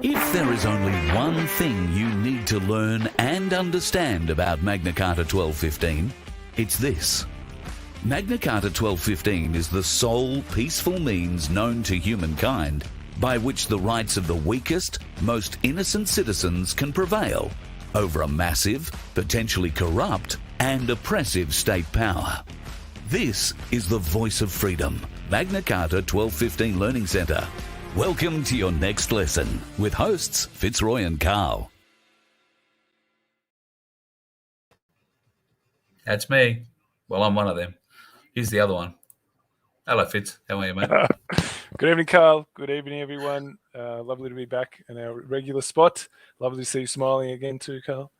If there is only one thing you need to learn and understand about Magna Carta 1215, it's this. Magna Carta 1215 is the sole peaceful means known to humankind by which the rights of the weakest, most innocent citizens can prevail over a massive, potentially corrupt, and oppressive state power. This is the voice of freedom, Magna Carta 1215 Learning Centre. Welcome to your next lesson with hosts Fitzroy and Carl. That's me. Well, I'm one of them. Here's the other one. Hello, Fitz. How are you, mate? Good evening, Carl. Good evening, everyone. Lovely to be back in our regular spot. Lovely to see you smiling again too, Carl.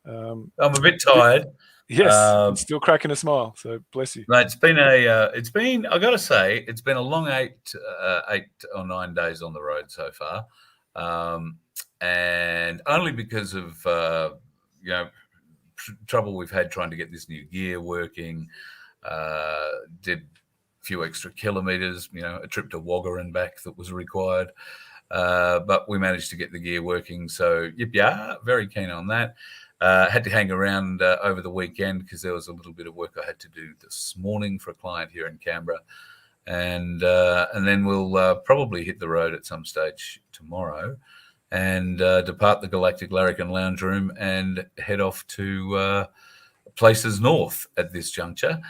I'm a bit tired. Yes, still cracking a smile. So bless you. Mate, it's been. I got to say, it's been a long 8 or 9 days on the road so far, and only because of trouble we've had trying to get this new gear working. Did a few extra kilometres, a trip to Wagga and back that was required, but we managed to get the gear working. So very keen on that. Had to hang around over the weekend because there was a little bit of work I had to do this morning for a client here in Canberra, and then we'll probably hit the road at some stage tomorrow and depart the Galactic Larrikin Lounge Room and head off to places north at this juncture.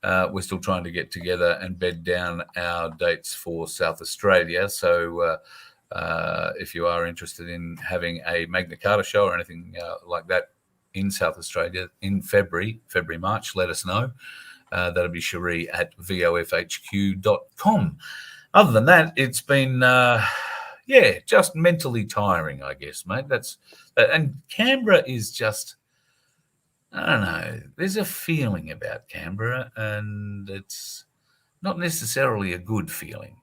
We're still trying to get together and bed down our dates for South Australia. So if you are interested in having a Magna Carta show or anything like that in South Australia in February, March, let us know. That'll be Cherie at vofhq.com. Other than that, it's been, just mentally tiring, I guess, mate. And Canberra is just, I don't know, there's a feeling about Canberra, and it's not necessarily a good feeling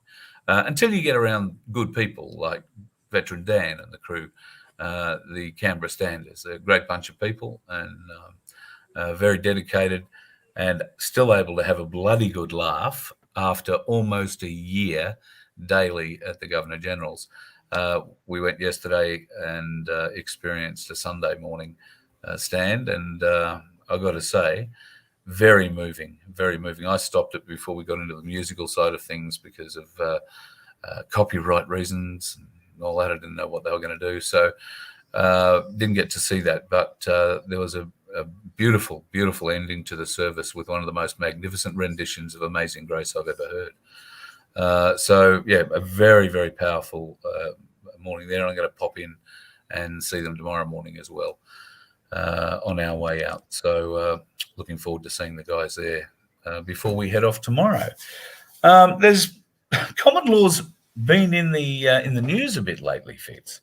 until you get around good people like Veteran Dan and the crew. The Canberra Standers. They're a great bunch of people and very dedicated and still able to have a bloody good laugh after almost a year daily at the Governor-General's. We went yesterday and experienced a Sunday morning stand, and I got to say, very moving, very moving. I stopped it before we got into the musical side of things because of copyright reasons and all that. I didn't know what they were going to do, so didn't get to see that. But there was a beautiful, beautiful ending to the service with one of the most magnificent renditions of Amazing Grace I've ever heard. A very, very powerful morning there. I'm going to pop in and see them tomorrow morning as well on our way out. So looking forward to seeing the guys there before we head off tomorrow. There's common law's been in the news a bit lately, Fitz.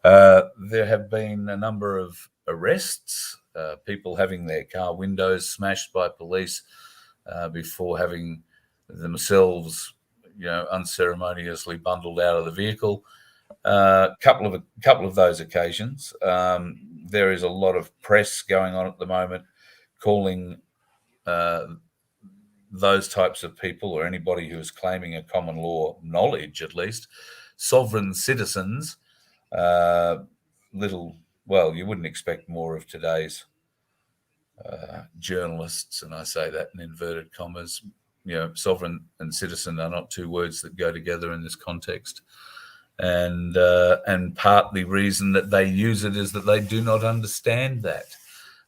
There have been a number of arrests, people having their car windows smashed by police before having themselves, unceremoniously bundled out of the vehicle. Couple of those occasions. There is a lot of press going on at the moment calling those types of people, or anybody who is claiming a common law knowledge, at least, sovereign citizens. You wouldn't expect more of today's journalists, and I say that in inverted commas. Sovereign and citizen are not two words that go together in this context. And part the reason that they use it is that they do not understand that.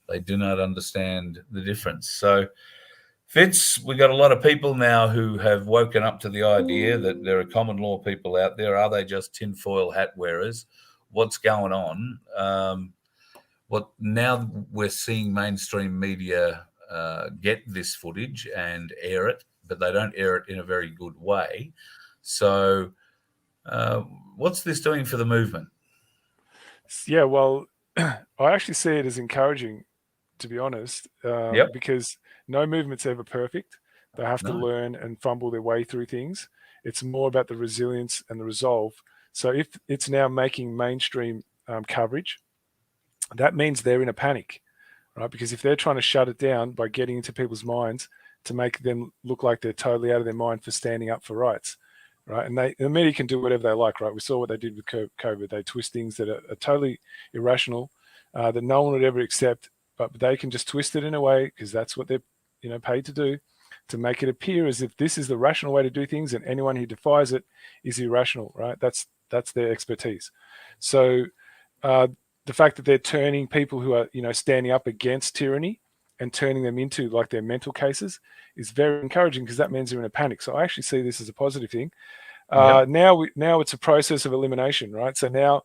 They do not understand the difference. So, Fitz, we got a lot of people now who have woken up to the idea that there are common law people out there. Are they just tinfoil hat wearers? What's going on? Now we're seeing mainstream media get this footage and air it, but they don't air it in a very good way. So what's this doing for the movement? Yeah, well, I actually see it as encouraging, to be honest, because no movement's ever perfect. They have to learn and fumble their way through things. It's more about the resilience and the resolve. So if it's now making mainstream coverage, that means they're in a panic, right? Because if they're trying to shut it down by getting into people's minds to make them look like they're totally out of their mind for standing up for rights, right? And the media can do whatever they like, right? We saw what they did with COVID. They twist things that are totally irrational, that no one would ever accept, but they can just twist it in a way, because that's what they're paid to do, to make it appear as if this is the rational way to do things, and anyone who defies it is irrational, right? That's their expertise. So the fact that they're turning people who are standing up against tyranny and turning them into like their mental cases is very encouraging, because that means they're in a panic. So I actually see this as a positive thing. Now it's a process of elimination, right? So now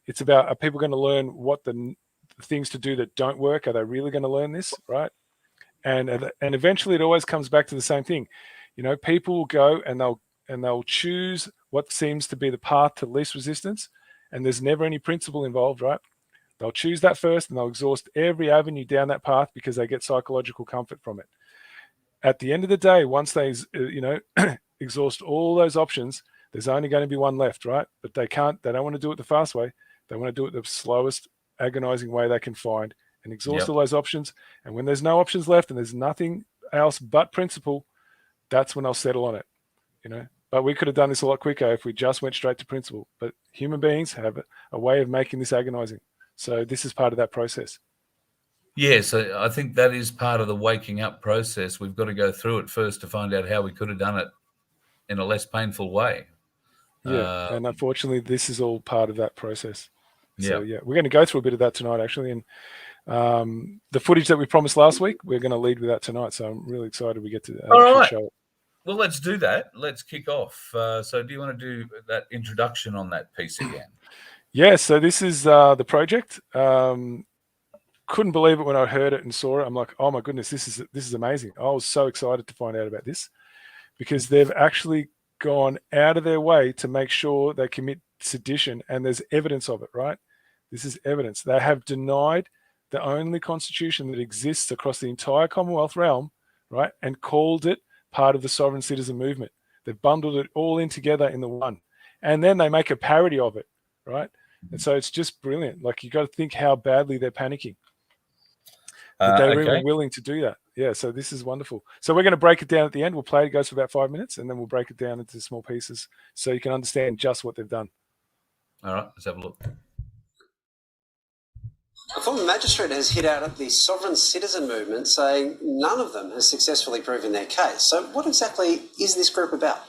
it's about, are people going to learn what the things to do that don't work? Are they really going to learn this, right? And eventually it always comes back to the same thing. People will go and they'll choose what seems to be the path to least resistance, and there's never any principle involved, right? They'll choose that first, and they'll exhaust every avenue down that path because they get psychological comfort from it. At the end of the day, once they, exhaust all those options, there's only going to be one left, right? But they don't want to do it the fast way. They want to do it the slowest, agonizing way they can find, and exhaust all those options. And when there's no options left and there's nothing else but principle, that's when they'll settle on it, But we could have done this a lot quicker if we just went straight to principle. But human beings have a way of making this agonizing. So this is part of that process. Yes, I think that is part of the waking up process. We've got to go through it first to find out how we could have done it in a less painful way. Yeah, and unfortunately, this is all part of that process. So, we're going to go through a bit of that tonight, actually. And the footage that we promised last week, we're going to lead with that tonight. So I'm really excited we get to show it. Well, let's do that. Let's kick off. So do you want to do that introduction on that piece again? Yeah, so this is the project. Couldn't believe it when I heard it and saw it. I'm like, oh my goodness, this is amazing. I was so excited to find out about this, because they've actually gone out of their way to make sure they commit sedition, and there's evidence of it, right? This is evidence. They have denied the only constitution that exists across the entire Commonwealth realm, right, and called it part of the sovereign citizen movement. They've bundled it all in together in the one, and then they make a parody of it, right? And so it's just brilliant. Like, you got to think how badly they're panicking. That they were even willing to do that. Yeah, so this is wonderful. So we're going to break it down at the end. We'll play it. It goes for about 5 minutes, and then we'll break it down into small pieces so you can understand just what they've done. All right, let's have a look. A former magistrate has hit out at the sovereign citizen movement, saying none of them has successfully proven their case. So what exactly is this group about?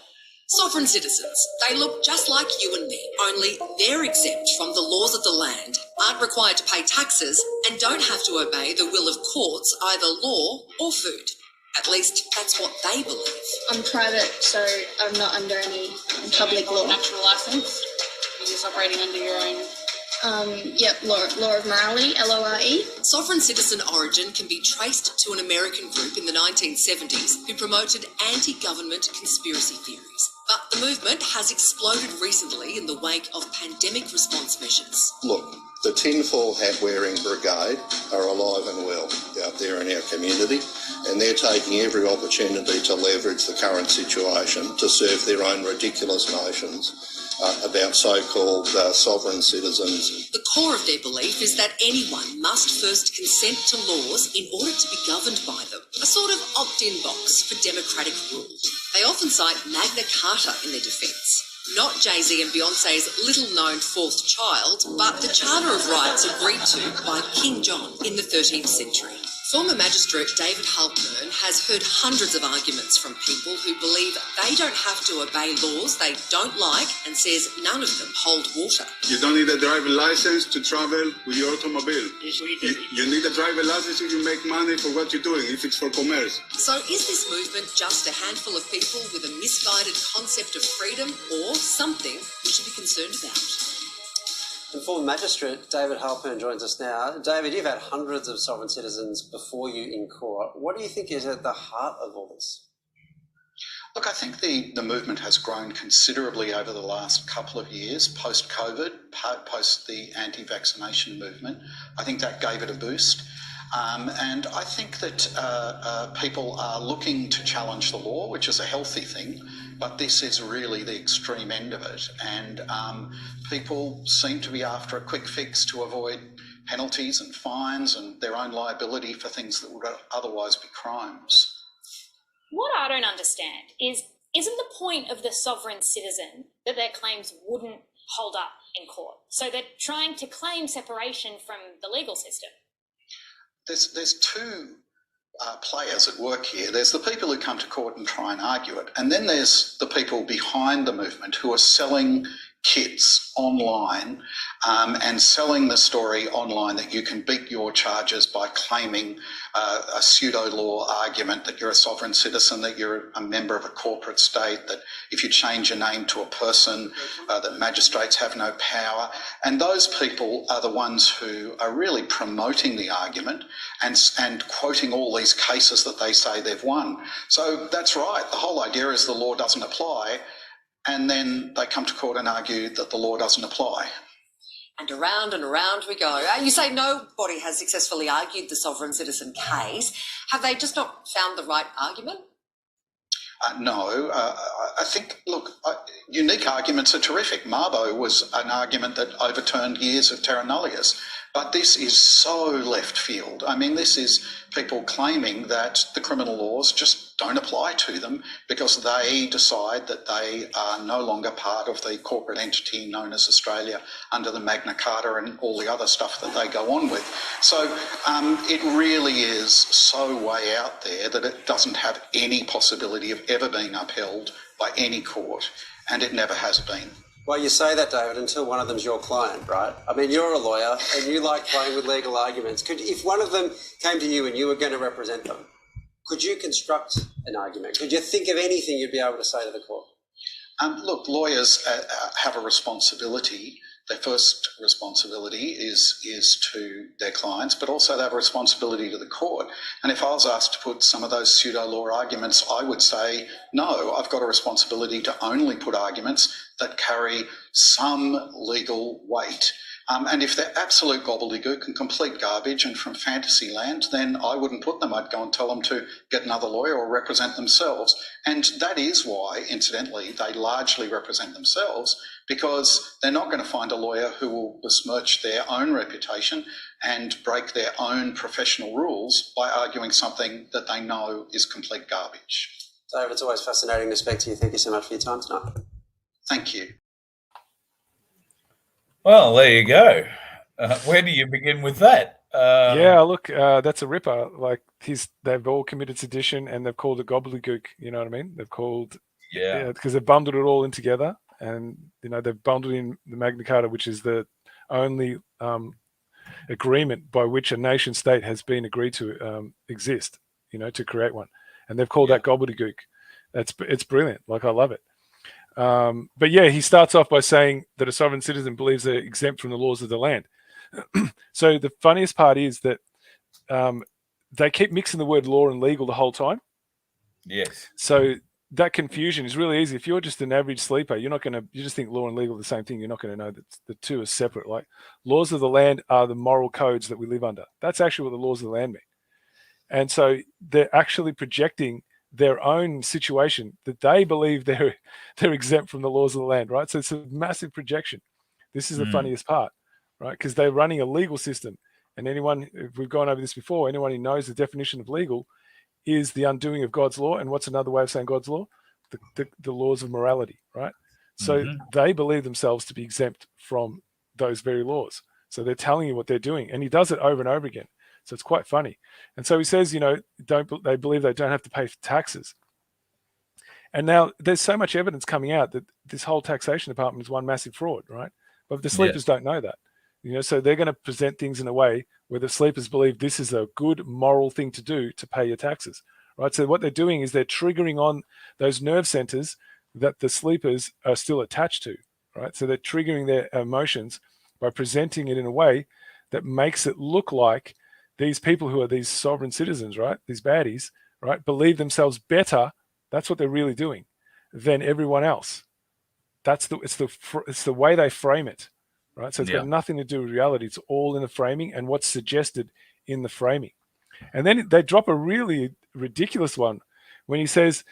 Sovereign citizens. They look just like you and me, only they're exempt from the laws of the land, aren't required to pay taxes, and don't have to obey the will of courts, either law or food. At least that's what they believe. I'm private, so I'm not under any public law. Natural license? You're just operating under your own... Law of morality, LORE. Sovereign citizen origin can be traced to an American group in the 1970s who promoted anti-government conspiracy theories. But the movement has exploded recently in the wake of pandemic response measures. Look, the tinfoil hat-wearing brigade are alive and well out there in our community, and they're taking every opportunity to leverage the current situation to serve their own ridiculous notions about so-called sovereign citizens. The core of their belief is that anyone must first consent to laws in order to be governed by them, a sort of opt-in box for democratic rule. They often cite Magna Carta in their defence. Not Jay-Z and Beyonce's little-known fourth child, but the Charter of Rights agreed to by King John in the 13th century. Former magistrate David Halpern has heard hundreds of arguments from people who believe they don't have to obey laws they don't like, and says none of them hold water. You don't need a driver license to travel with your automobile. You need a driver license if you make money for what you're doing, if it's for commerce. So is this movement just a handful of people with a misguided concept of freedom, or something we should be concerned about? The former magistrate, David Halpern, joins us now. David, you've had hundreds of sovereign citizens before you in court. What do you think is at the heart of all this? Look, I think the movement has grown considerably over the last couple of years, post-COVID, post the anti-vaccination movement. I think that gave it a boost. And I think that people are looking to challenge the law, which is a healthy thing, but this is really the extreme end of it. And people seem to be after a quick fix to avoid penalties and fines and their own liability for things that would otherwise be crimes. What I don't understand is, isn't the point of the sovereign citizen that their claims wouldn't hold up in court. So they're trying to claim separation from the legal system. There's two players at work here. There's the people who come to court and try and argue it, and then there's the people behind the movement who are selling kits online and selling the story online that you can beat your charges by claiming a pseudo-law argument that you're a sovereign citizen, that you're a member of a corporate state, that if you change your name to a person, that magistrates have no power. And those people are the ones who are really promoting the argument and quoting all these cases that they say they've won. So that's right. The whole idea is the law doesn't apply, and then they come to court and argue that the law doesn't apply. And around we go. You say nobody has successfully argued the sovereign citizen case. Have they just not found the right argument? No. I think, look, unique arguments are terrific. Mabo was an argument that overturned years of terra nullius. But this is so left field. I mean, this is people claiming that the criminal laws just don't apply to them because they decide that they are no longer part of the corporate entity known as Australia under the Magna Carta and all the other stuff that they go on with. So it really is so way out there that it doesn't have any possibility of ever being upheld by any court, and it never has been. Well, you say that, David, until one of them's your client, right? I mean, you're a lawyer and you like playing with legal arguments. If one of them came to you and you were going to represent them, could you construct an argument? Could you think of anything you'd be able to say to the court? Look, lawyers have a responsibility. Their first responsibility is to their clients, but also they have a responsibility to the court. And if I was asked to put some of those pseudo-law arguments, I would say, no, I've got a responsibility to only put arguments that carry some legal weight. And if they're absolute gobbledygook and complete garbage and from fantasy land, then I wouldn't put them. I'd go and tell them to get another lawyer or represent themselves. And that is why, incidentally, they largely represent themselves, because they're not going to find a lawyer who will besmirch their own reputation and break their own professional rules by arguing something that they know is complete garbage. David, it's always fascinating to speak to you. Thank you so much for your time tonight. Thank you. Well, there you go. Where do you begin with that? Yeah, look, that's a ripper. Like they've all committed sedition and they've called it gobbledygook. You know what I mean? They've called because they've bundled it all in together, and they've bundled in the Magna Carta, which is the only agreement by which a nation state has been agreed to exist. To create one, and they've called that gobbledygook. It's brilliant. Like, I love it. But yeah, he starts off by saying that a sovereign citizen believes they're exempt from the laws of the land. So the funniest part is that they keep mixing the word law and legal the whole time. Yes. So that confusion is really easy. If you're just an average sleeper, you just think law and legal are the same thing. You're not going to know that the two are separate. Like, laws of the land are the moral codes that we live under. That's actually what the laws of the land mean. And so they're actually projecting their own situation that they believe they're exempt from the laws of the land, right? So it's a massive projection. This is the funniest part, right? Because they're running a legal system. And if we've gone over this before, anyone who knows the definition of legal is the undoing of God's law. And what's another way of saying God's law? The laws of morality, right? So they believe themselves to be exempt from those very laws. So they're telling you what they're doing. And he does it over and over again. So it's quite funny. And so he says, they believe they don't have to pay for taxes. And now there's so much evidence coming out that this whole taxation department is one massive fraud, right? But the sleepers don't know that. So they're going to present things in a way where the sleepers believe this is a good moral thing to do to pay your taxes, right? So what they're doing is they're triggering on those nerve centers that the sleepers are still attached to, right? So they're triggering their emotions by presenting it in a way that makes it look like these people who are these sovereign citizens, right, these baddies, right, believe themselves better. That's what they're really doing than everyone else. It's the way they frame it, right? So it's got nothing to do with reality. It's all in the framing and what's suggested in the framing. And then they drop a really ridiculous one when he says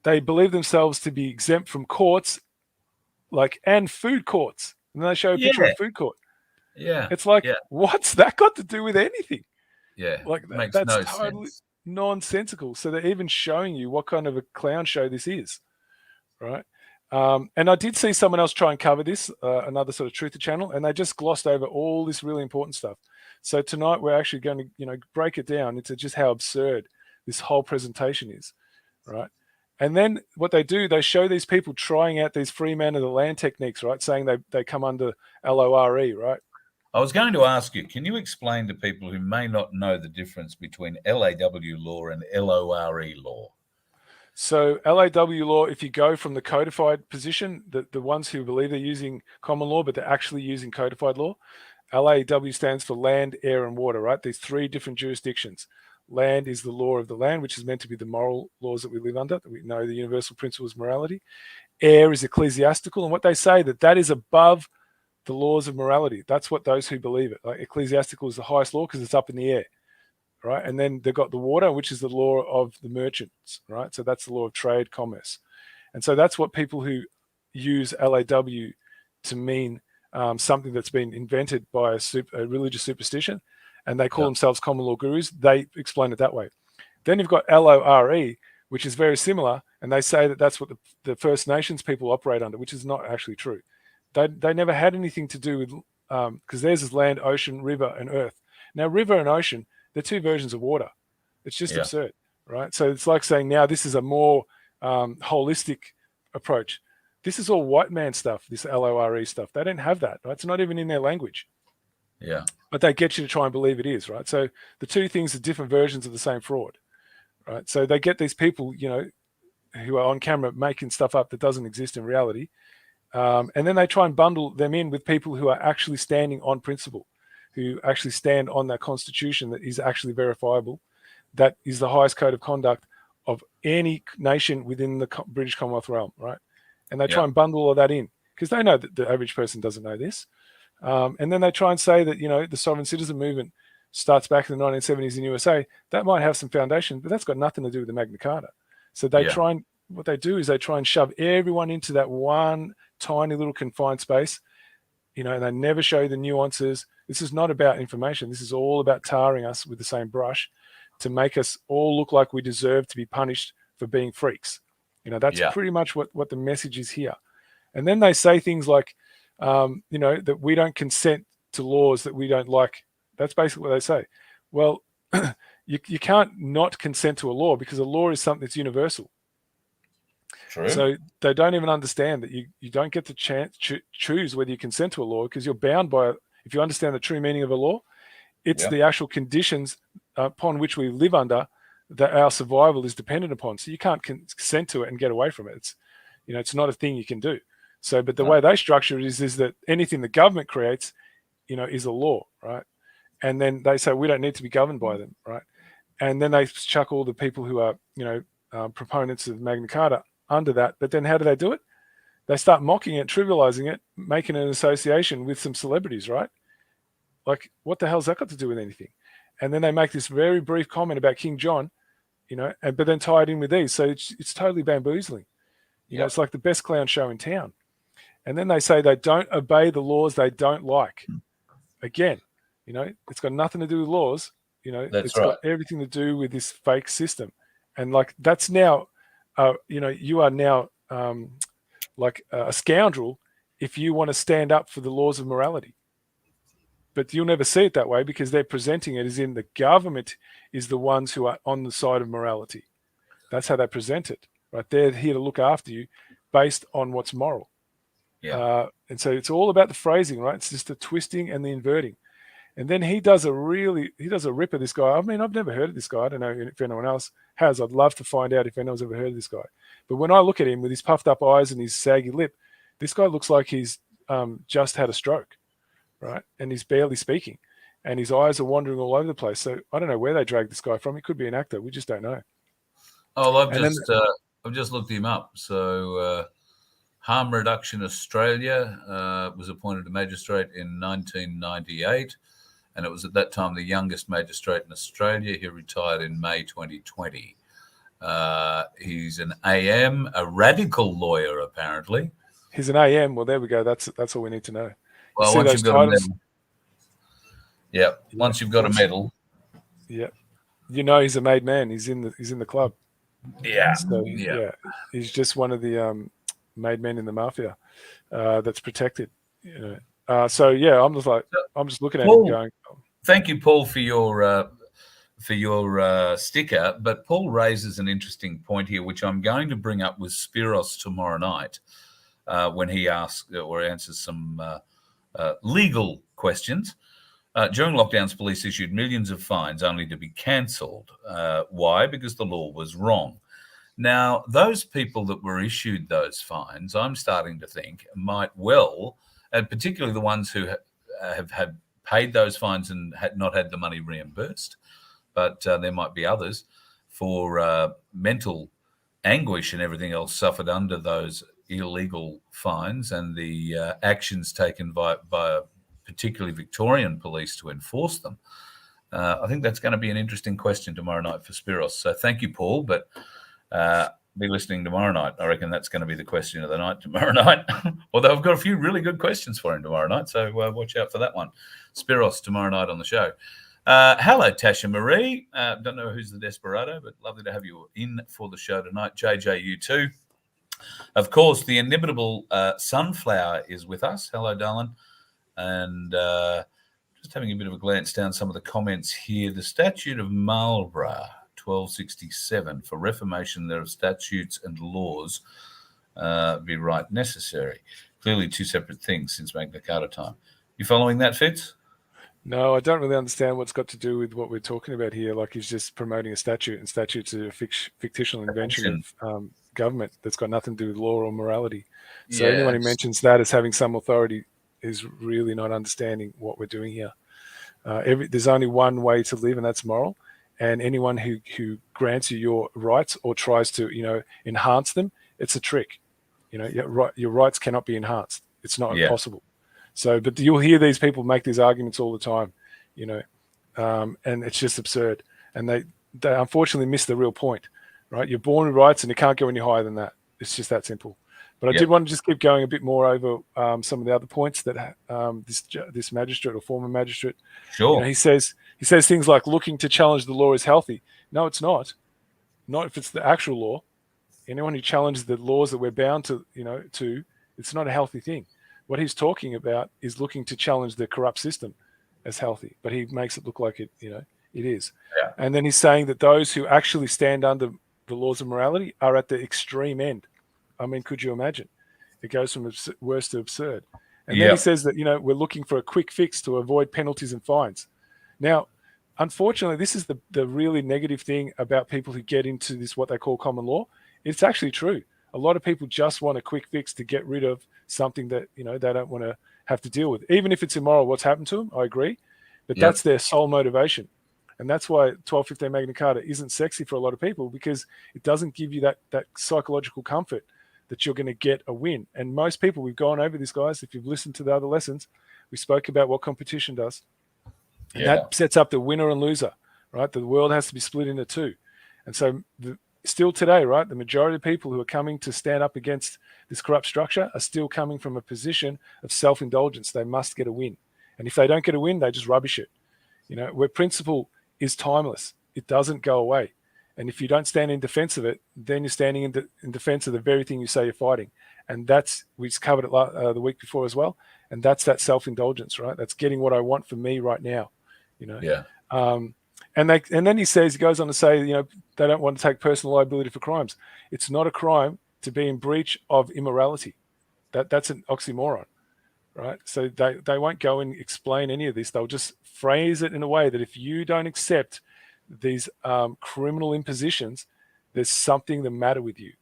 they believe themselves to be exempt from courts, and food courts. And then they show a picture of a food court. Yeah. It's like, what's that got to do with anything? Yeah, that's no totally sense. Nonsensical. So they're even showing you what kind of a clown show this is, right? And I did see someone else try and cover this, another sort of truther channel, and they just glossed over all this really important stuff. So tonight we're actually going to, break it down into just how absurd this whole presentation is, right? And then what they do, they show these people trying out these free man of the land techniques, right? Saying they come under LORE, right? I was going to ask you, can you explain to people who may not know the difference between LAW law and LORE law? So LAW law, if you go from the codified position, the ones who believe they're using common law, but they're actually using codified law, LAW stands for land, air, and water, right? These three different jurisdictions. Land is the law of the land, which is meant to be the moral laws that we live under, that we know the universal principles of morality. Air is ecclesiastical, and what they say that is above the laws of morality. That's what those who believe it. Like ecclesiastical is the highest law because it's up in the air, right? And then they've got the water, which is the law of the merchants, right? So that's the law of trade, commerce. And so that's what people who use LAW to mean something that's been invented by a religious superstition, and they call themselves common law gurus, they explain it that way. Then you've got LORE, which is very similar, and they say that that's what the First Nations people operate under, which is not actually true. They never had anything to do with, because theirs is land, ocean, river, and earth. Now, river and ocean, they're two versions of water. It's just absurd, right? So it's like saying now this is a more holistic approach. This is all white man stuff, this LORE stuff. They don't have that, right? It's not even in their language. Yeah. But they get you to try and believe it is, right? So the two things are different versions of the same fraud, right? So they get these people, who are on camera making stuff up that doesn't exist in reality. And then they try and bundle them in with people who are actually standing on principle, who actually stand on that constitution that is actually verifiable, that is the highest code of conduct of any nation within the British Commonwealth realm, right? And they try and bundle all of that in because they know that the average person doesn't know this. And then they try and say that, the sovereign citizen movement starts back in the 1970s in USA. That might have some foundation, but that's got nothing to do with the Magna Carta. So they what they do is they try and shove everyone into that one tiny little confined space, and they never show the nuances. This is not about information. This is all about tarring us with the same brush to make us all look like we deserve to be punished for being freaks. That's pretty much what the message is here. And then they say things like, that we don't consent to laws that we don't like. That's basically what they say. Well, you can't not consent to a law because a law is something that's universal. True. So they don't even understand that you don't get to choose whether you consent to a law because you're bound by it. If you understand the true meaning of a law, it's the actual conditions upon which we live under that our survival is dependent upon. So you can't consent to it and get away from it. It's not a thing you can do. So, but the way they structure it is that anything the government creates, is a law, right? And then they say we don't need to be governed by them, right? And then they chuck all the people who are, proponents of Magna Carta under that. But then how do they do it? They start mocking it, trivializing it, making an association with some celebrities, right? Like, what the hell's that got to do with anything? And then they make this very brief comment about King John, but then tie it in with these. So it's totally bamboozling. It's like the best clown show in town. And then they say they don't obey the laws they don't like. Again, it's got nothing to do with laws. It's got everything to do with this fake system. And that's now, you are now like a scoundrel if you want to stand up for the laws of morality. But you'll never see it that way because they're presenting it as in the government is the ones who are on the side of morality. That's how they present it, right? They're here to look after you based on what's moral. Yeah. And so it's all about the phrasing, right? It's just the twisting and the inverting. And then he does a ripper, this guy. I mean, I've never heard of this guy. I don't know if anyone else has. I'd love to find out if anyone's ever heard of this guy. But when I look at him with his puffed up eyes and his saggy lip, this guy looks like he's just had a stroke, right? And he's barely speaking. And his eyes are wandering all over the place. So I don't know where they dragged this guy from. He could be an actor. We just don't know. Oh, I've just looked him up. So Harm Reduction Australia was appointed a magistrate in 1998. And it was at that time the youngest magistrate in Australia. He retired in May 2020. He's an AM, a radical lawyer, apparently. He's an AM. Well, there we go. That's all we need to know. Well, once you've got a medal. Once you've got a medal. Yeah. He's a made man. He's in the club. Yeah. So, he's just one of the made men in the mafia that's protected. So yeah, I'm just looking at him going. Thank you, Paul, for your sticker. But Paul raises an interesting point here, which I'm going to bring up with Spiros tomorrow night when he asks or answers some legal questions. During lockdowns, police issued millions of fines only to be cancelled. Why? Because the law was wrong. Now, those people that were issued those fines, I'm starting to think, might well, and particularly the ones who have had paid those fines and had not had the money reimbursed, but there might be others for mental anguish and everything else suffered under those illegal fines and the actions taken by particularly Victorian police to enforce them. I think that's going to be an interesting question tomorrow night for Spiros. So thank you, Paul, but be listening tomorrow night. I reckon that's going to be the question of the night tomorrow night. Although I've got a few really good questions for him tomorrow night, so watch out for that one. Spiros tomorrow night on the show. Hello, Tasha Marie. Don't know who's the desperado, but lovely to have you in for the show tonight. JJ, you too. Of course, the inimitable Sunflower is with us. Hello, darling. And just having a bit of a glance down some of the comments here. The Statute of Marlborough, 1267, for reformation there of statutes and laws be right necessary. Clearly two separate things since Magna Carta time. You following that, Fitz? No, I don't really understand what's got to do with what we're talking about here. Like he's just promoting a statute, and statutes are a fictional invention of government that's got nothing to do with law or morality. So anyone who mentions that as having some authority is really not understanding what we're doing here. There's only one way to live, and that's moral. And anyone who grants you your rights or tries to, enhance them, it's a trick. Your rights cannot be enhanced. It's not possible. So, but you'll hear these people make these arguments all the time, and it's just absurd. And they unfortunately miss the real point, right? You're born with rights, and you can't go any higher than that. It's just that simple. But I did want to just keep going a bit more over some of the other points that this magistrate or former magistrate. Sure. He says things like looking to challenge the law is healthy. No, it's not. Not if it's the actual law. Anyone who challenges the laws that we're bound to, it's not a healthy thing. What he's talking about is looking to challenge the corrupt system as healthy, but he makes it look like it is. Yeah. And then he's saying that those who actually stand under the laws of morality are at the extreme end. I mean, could you imagine? It goes from worst to absurd. And then he says that, we're looking for a quick fix to avoid penalties and fines. Now, unfortunately, this is the really negative thing about people who get into this, what they call common law. It's actually true. A lot of people just want a quick fix to get rid of something that, they don't want to have to deal with. Even if it's immoral, what's happened to them, I agree. But that's their sole motivation. And that's why 1215 Magna Carta isn't sexy for a lot of people, because it doesn't give you that psychological comfort that you're going to get a win. And most people, we've gone over this, guys. If you've listened to the other lessons, we spoke about what competition does. And that sets up the winner and loser, right? The world has to be split into two. And so still today, right, the majority of people who are coming to stand up against this corrupt structure are still coming from a position of self-indulgence. They must get a win. And if they don't get a win, they just rubbish it. Where principle is timeless. It doesn't go away. And if you don't stand in defense of it, then you're standing in defense of the very thing you say you're fighting. And we just covered it the week before as well. And that's that self-indulgence, right? That's getting what I want for me right now, Yeah. And then he goes on to say, they don't want to take personal liability for crimes. It's not a crime to be in breach of immorality. That's an oxymoron, right? So they won't go and explain any of this. They'll just phrase it in a way that if you don't accept these criminal impositions, there's something the matter with you,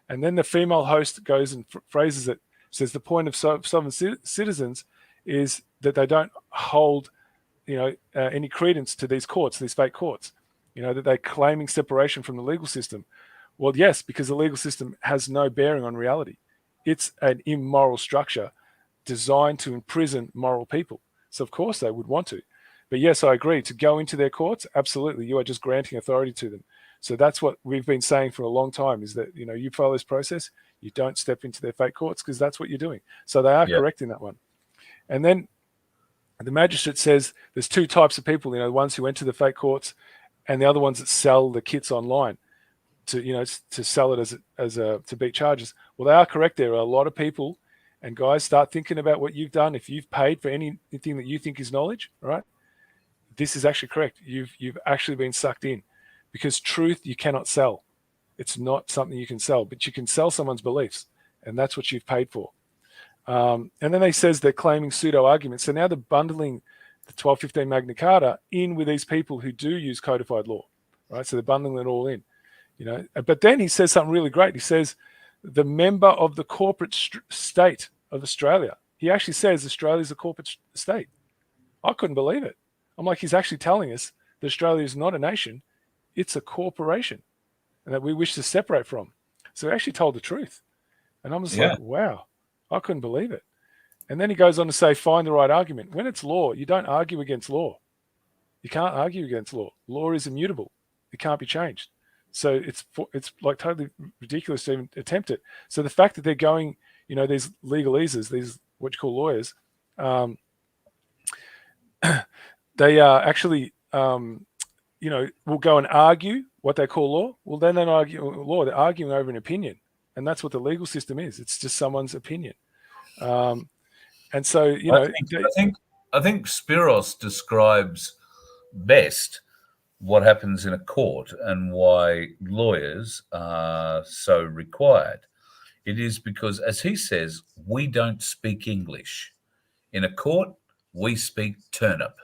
And then the female host goes and phrases it, says the point of sovereign citizens is that they don't hold, any credence to these courts, these fake courts, that they're claiming separation from the legal system. Well, yes, because the legal system has no bearing on reality. It's an immoral structure designed to imprison moral people. So of course they would want to. But yes, I agree. To go into their courts, absolutely, you are just granting authority to them. So that's what we've been saying for a long time, is that, you follow this process, you don't step into their fake courts, because that's what you're doing. So they are correct in that one. And then the magistrate says there's two types of people, the ones who enter the fake courts and the other ones that sell the kits online. to sell it to beat charges. Well, they are correct. There are a lot of people, and guys, start thinking about what you've done. If you've paid for anything that you think is knowledge, right? This is actually correct. You've actually been sucked in, because truth you cannot sell. It's not something you can sell, but you can sell someone's beliefs, and that's what you've paid for. And then they says they're claiming pseudo arguments. So now they're bundling the 1215 Magna Carta in with these people who do use codified law, right? So they're bundling it all in, But then he says something really great. He says the member of the corporate state of Australia. He actually says Australia's a corporate state. I couldn't believe it. I'm like, he's actually telling us that Australia is not a nation, it's a corporation, and that we wish to separate from. So he actually told the truth. And I'm just like, wow, I couldn't believe it. And then he goes on to say, find the right argument. When it's law, you don't argue against law. You can't argue against law. Law is immutable. It can't be changed. So it's like totally ridiculous to even attempt it. So the fact that they're going, these legalesers, these what you call lawyers, they are actually, will go and argue what they call law. Well, then they don't argue law. They're arguing over an opinion. And that's what the legal system is. It's just someone's opinion. And so, I think Spiros describes best what happens in a court and why lawyers are so required. It is because, as he says, we don't speak English. In a court, we speak turnip.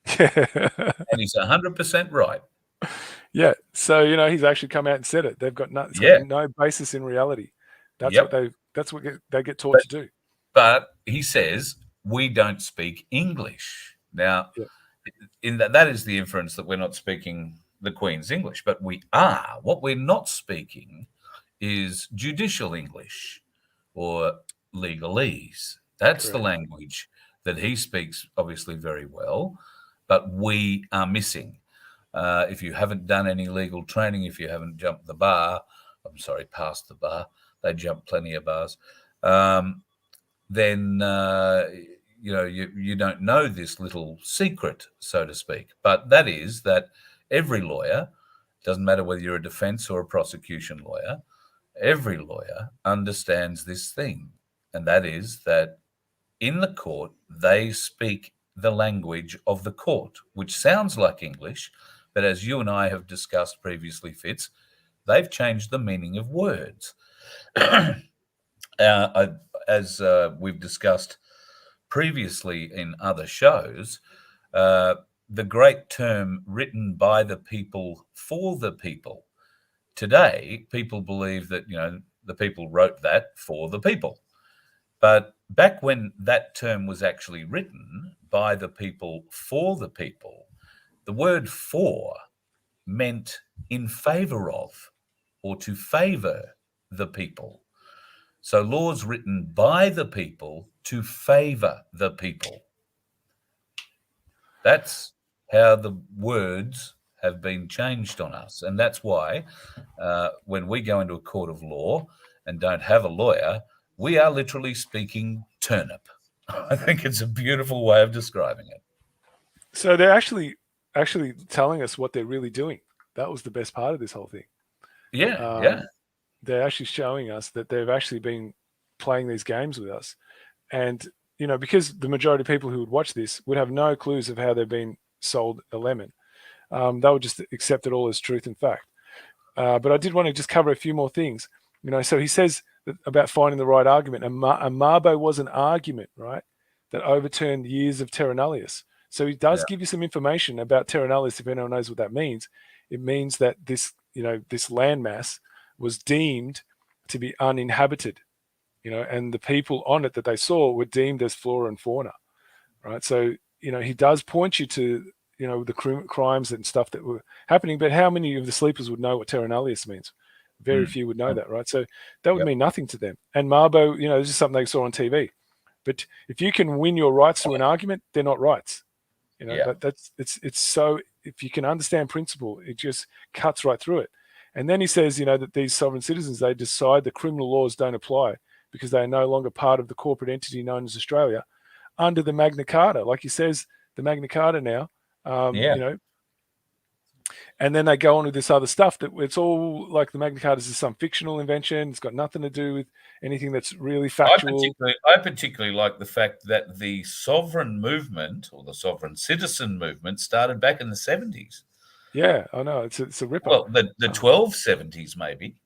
And he's 100% right. Yeah. So, he's actually come out and said it. They've got no basis in reality. That's what they get taught to do. But he says, we don't speak English. Now, in that is the inference that we're not speaking the Queen's English, but we are. What we're not speaking is judicial English or legalese. That's the language that he speaks, obviously, very well, but we are missing. If you haven't done any legal training, if you haven't jumped the bar, past the bar, they jump plenty of bars, then you don't know this little secret, so to speak. But that is that every lawyer, doesn't matter whether you're a defense or a prosecution lawyer, every lawyer understands this thing, and that is that in the court they speak the language of the court, which sounds like English, but as you and I have discussed previously, Fitz, they've changed the meaning of words. As we've discussed previously in other shows, the great term written by the people for the people. Today, people believe that, the people wrote that for the people. But back when that term was actually written by the people for the people, the word for meant in favor of or to favor the people. So laws written by the people to favor the people. That's how the words have been changed on us. And that's why when we go into a court of law and don't have a lawyer, we are literally speaking turnip. I think it's a beautiful way of describing it. So they're actually telling us what they're really doing. That was the best part of this whole thing. Yeah. They're actually showing us that they've actually been playing these games with us. And, because the majority of people who would watch this would have no clues of how they're being sold a lemon. They would just accept it all as truth and fact. But I did want to just cover a few more things. So he says about finding the right argument. A Mabo was an argument, right, that overturned years of terra nullius. So he does give you some information about terra nullius, if anyone knows what that means. It means that this landmass was deemed to be uninhabited, and the people on it that they saw were deemed as flora and fauna, right? So, he does point you to, the crimes and stuff that were happening, but how many of the sleepers would know what terra nullius means? Very few would know that, right? So that would mean nothing to them. And Mabo, this is something they saw on TV. But if you can win your rights through an argument, they're not rights. It's so, if you can understand principle, it just cuts right through it. And then he says, that these sovereign citizens, they decide the criminal laws don't apply because they are no longer part of the corporate entity known as Australia under the Magna Carta. Like he says, the Magna Carta now, And then they go on with this other stuff that it's all like the Magna Carta is some fictional invention. It's got nothing to do with anything that's really factual. I particularly like the fact that the sovereign movement or the sovereign citizen movement started back in the 70s. Yeah, I know. It's a ripper. Well, the 1270s maybe.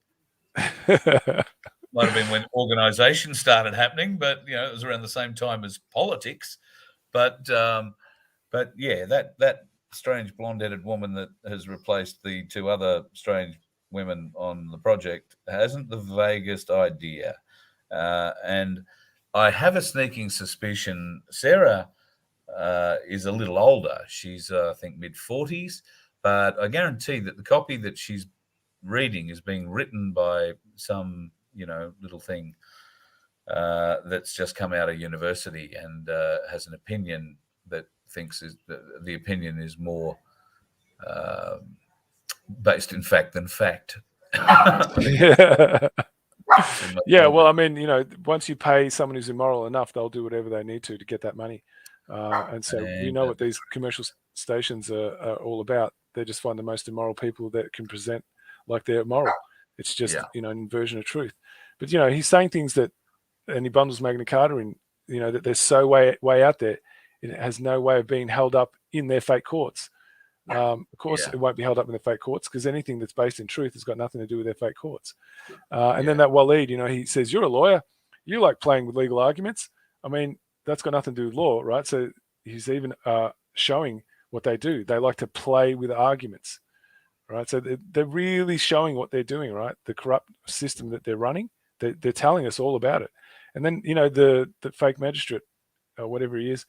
Might have been when organisation started happening, but it was around the same time as politics. But yeah, that strange blonde-headed woman that has replaced the two other strange women on the project hasn't the vaguest idea. And I have a sneaking suspicion Sarah is a little older. She's, I think, mid-40s. But I guarantee that the copy that she's reading is being written by some, little thing that's just come out of university and has an opinion that thinks the opinion is more based in fact than fact. Yeah, well, I mean, once you pay someone who's immoral enough, they'll do whatever they need to get that money. And so we know what these commercial stations are all about. They just find the most immoral people that can present like they're moral. It's just, an inversion of truth. But, he's saying things that, and he bundles Magna Carta in, that they're so way out there, it has no way of being held up in their fake courts. Of course, it won't be held up in the fake courts because anything that's based in truth has got nothing to do with their fake courts. And then that Waleed, he says, you're a lawyer. You like playing with legal arguments. I mean, that's got nothing to do with law, right? So he's even showing what they do. They like to play with arguments, right? So they're really showing what they're doing, right? The corrupt system that they're running, they're telling us all about it. And then, the fake magistrate, whatever he is,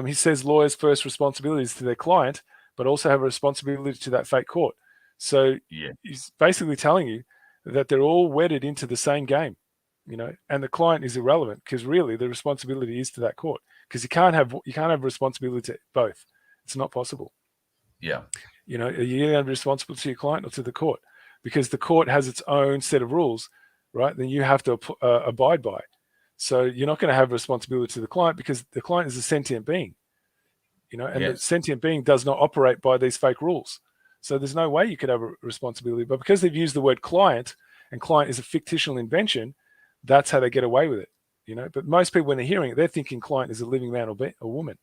he says lawyers' first responsibility is to their client, but also have a responsibility to that fake court. So he's basically telling you that they're all wedded into the same game, and the client is irrelevant because really the responsibility is to that court because you can't have responsibility to both. It's not possible. Yeah. Are you going to be responsible to your client or to the court? Because the court has its own set of rules, right? Then you have to abide by. So you're not going to have responsibility to the client because the client is a sentient being, and the sentient being does not operate by these fake rules. So there's no way you could have a responsibility. But because they've used the word client, and client is a fictional invention, that's how they get away with it, But most people, when they're hearing it, they're thinking client is a living man or a woman.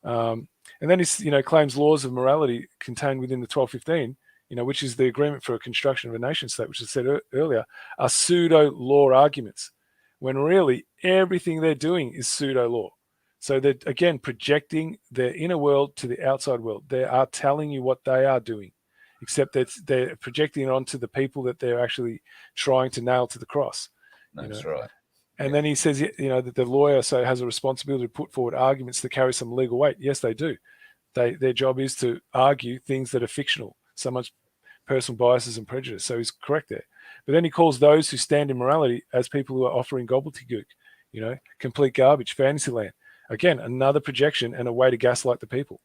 And then he, claims laws of morality contained within the 1215, which is the agreement for a construction of a nation state, which I said earlier, are pseudo-law arguments, when really everything they're doing is pseudo-law. So they're, again, projecting their inner world to the outside world. They are telling you what they are doing, except that they're projecting it onto the people that they're actually trying to nail to the cross. That's right. And then he says, that the lawyer has a responsibility to put forward arguments that carry some legal weight. Yes, they do. Their job is to argue things that are fictional, someone's personal biases and prejudice. So he's correct there. But then he calls those who stand in morality as people who are offering gobbledygook, complete garbage, fantasy land. Again, another projection and a way to gaslight the people.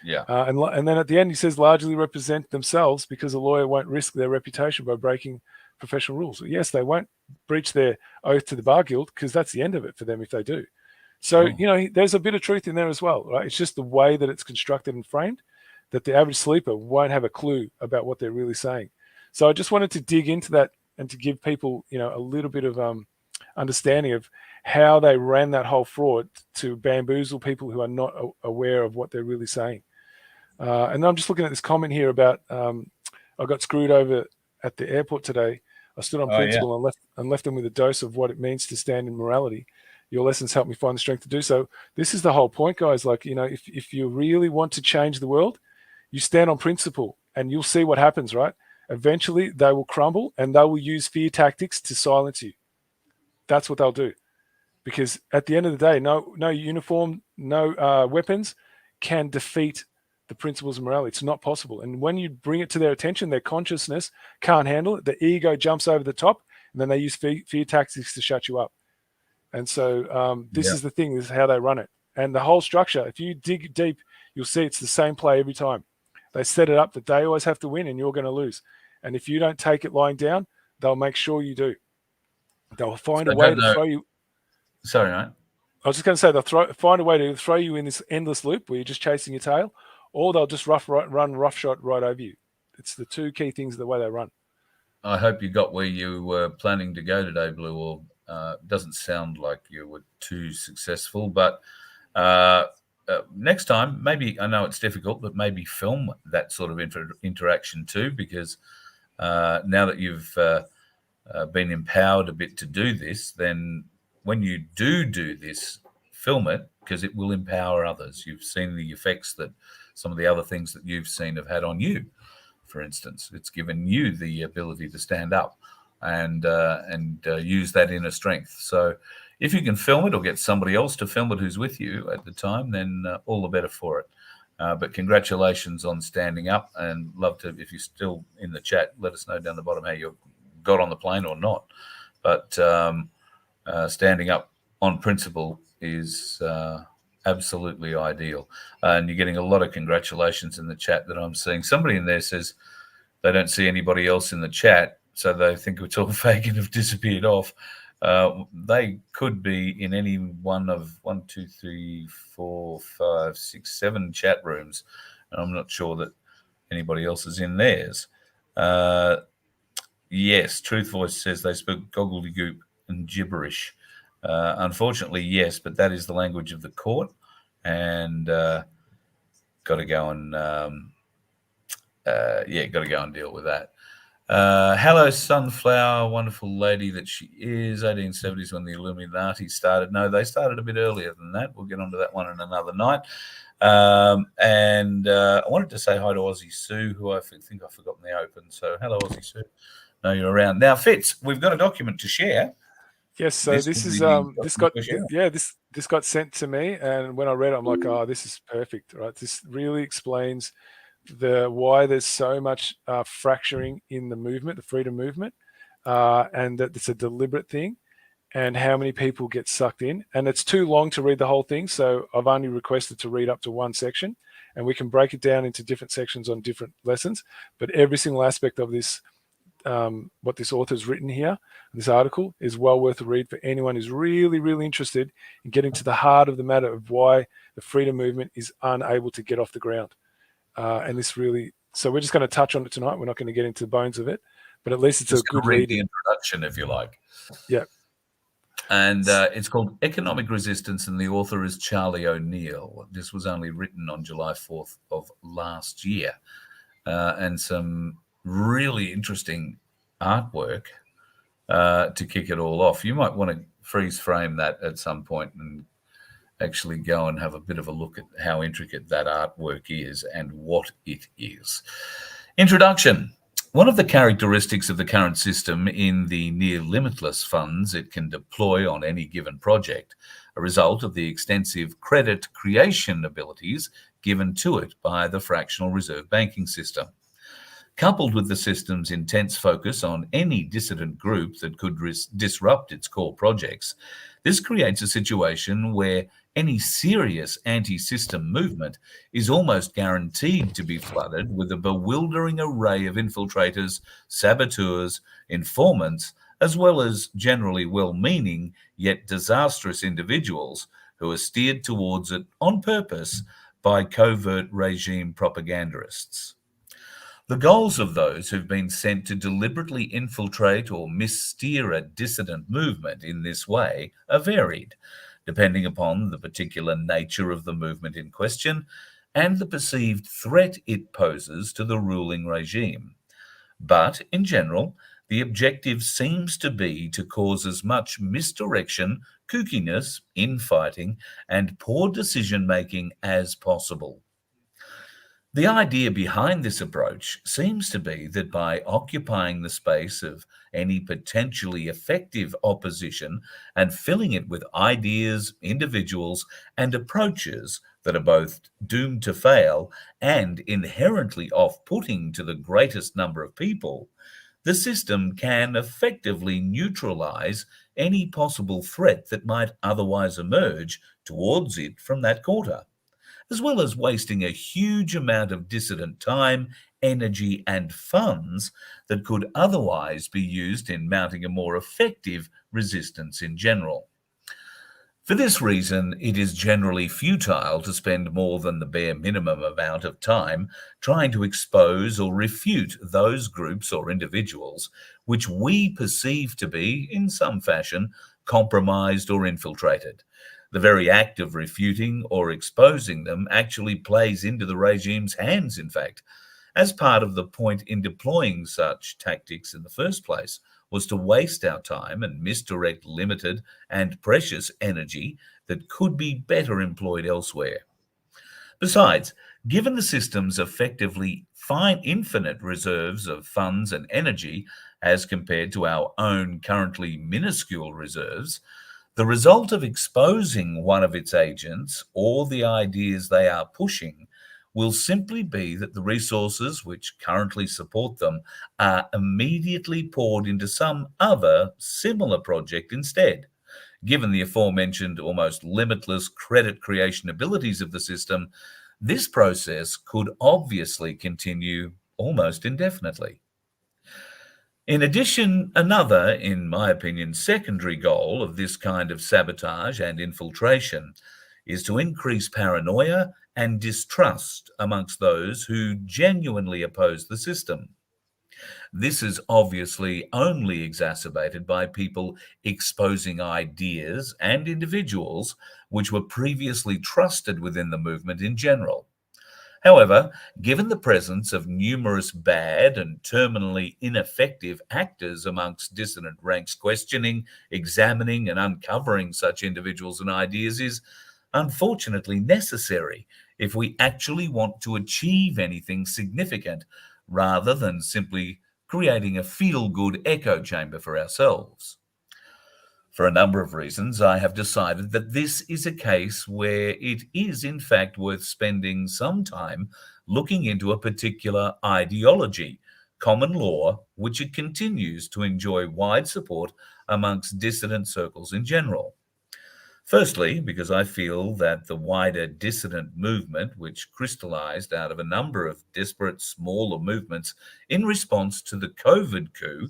Yeah. And then at the end, he says, largely represent themselves because a lawyer won't risk their reputation by breaking professional rules. Yes, they won't breach their oath to the bar guild because that's the end of it for them if they do. So, there's a bit of truth in there as well, right? It's just the way that it's constructed and framed that the average sleeper won't have a clue about what they're really saying. So I just wanted to dig into that and to give people, a little bit of understanding of how they ran that whole fraud to bamboozle people who are not aware of what they're really saying. And I'm just looking at this comment here about I got screwed over at the airport today. I stood on principle and left them with a dose of what it means to stand in morality. Your lessons helped me find the strength to do so. This is the whole point, guys. Like, if you really want to change the world, you stand on principle and you'll see what happens, right? Eventually they will crumble and they will use fear tactics to silence you. That's what they'll do. Because at the end of the day, no uniform, no weapons can defeat the principles of morality. It's not possible. And when you bring it to their attention, their consciousness can't handle it. The ego jumps over the top, and then they use fear tactics to shut you up. And so this is the thing. This is how they run it. And the whole structure, if you dig deep, you'll see it's the same play every time. They set it up that they always have to win and you're going to lose. And if you don't take it lying down, they'll make sure you do. They'll find a way to throw you. Sorry, mate. I was just going to say they'll find a way to throw you in this endless loop where you're just chasing your tail, or they'll just run roughshod right over you. It's the two key things, the way they run. I hope you got where you were planning to go today, Blue. Or doesn't sound like you were too successful, but next time, maybe, I know it's difficult, but maybe film that sort of interaction too, because now that you've been empowered a bit to do this, then when you do this, film it, because it will empower others. You've seen the effects that some of the other things that you've seen have had on you. For instance, it's given you the ability to stand up and use that inner strength. So if you can film it or get somebody else to film it who's with you at the time, then all the better for it. But congratulations on standing up, and love to, if you're still in the chat, let us know down the bottom how you got on the plane or not. But standing up on principle is absolutely ideal. And you're getting a lot of congratulations in the chat that I'm seeing. Somebody in there says they don't see anybody else in the chat, so they think it's all fake and have disappeared off. They could be in any one of 1, 2, 3, 4, 5, 6, 7 chat rooms. And I'm not sure that anybody else is in theirs. Yes, Truth Voice says they spoke gobbledygook and gibberish. Unfortunately, yes, but that is the language of the court, and got to go and deal with that. Hello, Sunflower, wonderful lady that she is. 1870s when the Illuminati started. No, they started a bit earlier than that. We'll get onto that one in another night. And I wanted to say hi to Aussie Sue, who I think I forgot in the open. So hello, Aussie Sue. No, you're around. Now, Fitz, we've got a document to share. Yes, so this got sent to me, and when I read it, I'm like, oh, this is perfect, right? This really explains why there's so much fracturing in the movement, the freedom movement, and that it's a deliberate thing, and how many people get sucked in. And it's too long to read the whole thing, so I've only requested to read up to one section, and we can break it down into different sections on different lessons. But every single aspect of this, what this author's written here, this article, is well worth a read for anyone who's really, really interested in getting to the heart of the matter of why the freedom movement is unable to get off the ground. And this really, so we're just going to touch on it tonight. We're not going to get into the bones of it, but at least it's just a good read. The introduction, if you like. Yeah. And it's called Economic Resistance, and the author is Charlie O'Neill. This was only written on July 4th of last year, and some really interesting artwork to kick it all off. You might want to freeze frame that at some point and actually go and have a bit of a look at how intricate that artwork is and what it is. Introduction. One of the characteristics of the current system in the near limitless funds it can deploy on any given project, a result of the extensive credit creation abilities given to it by the fractional reserve banking system. Coupled with the system's intense focus on any dissident group that could disrupt its core projects, this creates a situation where any serious anti-system movement is almost guaranteed to be flooded with a bewildering array of infiltrators, saboteurs, informants, as well as generally well-meaning yet disastrous individuals who are steered towards it on purpose by covert regime propagandists. The goals of those who've been sent to deliberately infiltrate or missteer a dissident movement in this way are varied, depending upon the particular nature of the movement in question and the perceived threat it poses to the ruling regime. But, in general, the objective seems to be to cause as much misdirection, kookiness, infighting, and poor decision-making as possible. The idea behind this approach seems to be that by occupying the space of any potentially effective opposition and filling it with ideas, individuals, and approaches that are both doomed to fail and inherently off-putting to the greatest number of people, the system can effectively neutralize any possible threat that might otherwise emerge towards it from that quarter, as well as wasting a huge amount of dissident time, energy, and funds that could otherwise be used in mounting a more effective resistance in general. For this reason, it is generally futile to spend more than the bare minimum amount of time trying to expose or refute those groups or individuals which we perceive to be, in some fashion, compromised or infiltrated. The very act of refuting or exposing them actually plays into the regime's hands, in fact, as part of the point in deploying such tactics in the first place was to waste our time and misdirect limited and precious energy that could be better employed elsewhere. Besides, given the system's effectively infinite reserves of funds and energy as compared to our own currently minuscule reserves, the result of exposing one of its agents or the ideas they are pushing will simply be that the resources which currently support them are immediately poured into some other similar project instead. Given the aforementioned almost limitless credit creation abilities of the system, this process could obviously continue almost indefinitely. In addition, another, in my opinion, secondary goal of this kind of sabotage and infiltration is to increase paranoia and distrust amongst those who genuinely oppose the system. This is obviously only exacerbated by people exposing ideas and individuals which were previously trusted within the movement in general. However, given the presence of numerous bad and terminally ineffective actors amongst dissident ranks, questioning, examining, and uncovering such individuals and ideas is unfortunately necessary if we actually want to achieve anything significant, rather than simply creating a feel-good echo chamber for ourselves. For a number of reasons, I have decided that this is a case where it is in fact worth spending some time looking into a particular ideology, common law, which it continues to enjoy wide support amongst dissident circles in general. Firstly, because I feel that the wider dissident movement, which crystallized out of a number of disparate smaller movements in response to the COVID coup,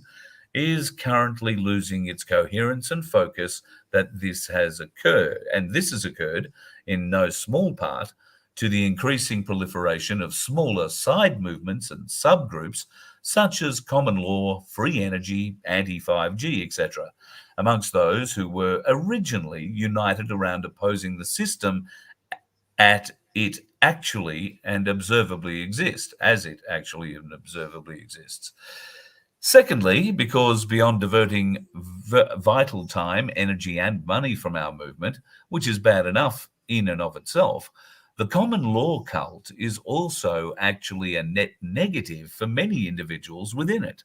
is currently losing its coherence and focus that this has occurred. And this has occurred in no small part to the increasing proliferation of smaller side movements and subgroups such as common law, free energy, anti-5G, etc., amongst those who were originally united around opposing the system as it actually and observably exists. Secondly, because beyond diverting vital time, energy, and money from our movement, which is bad enough in and of itself, the common law cult is also actually a net negative for many individuals within it.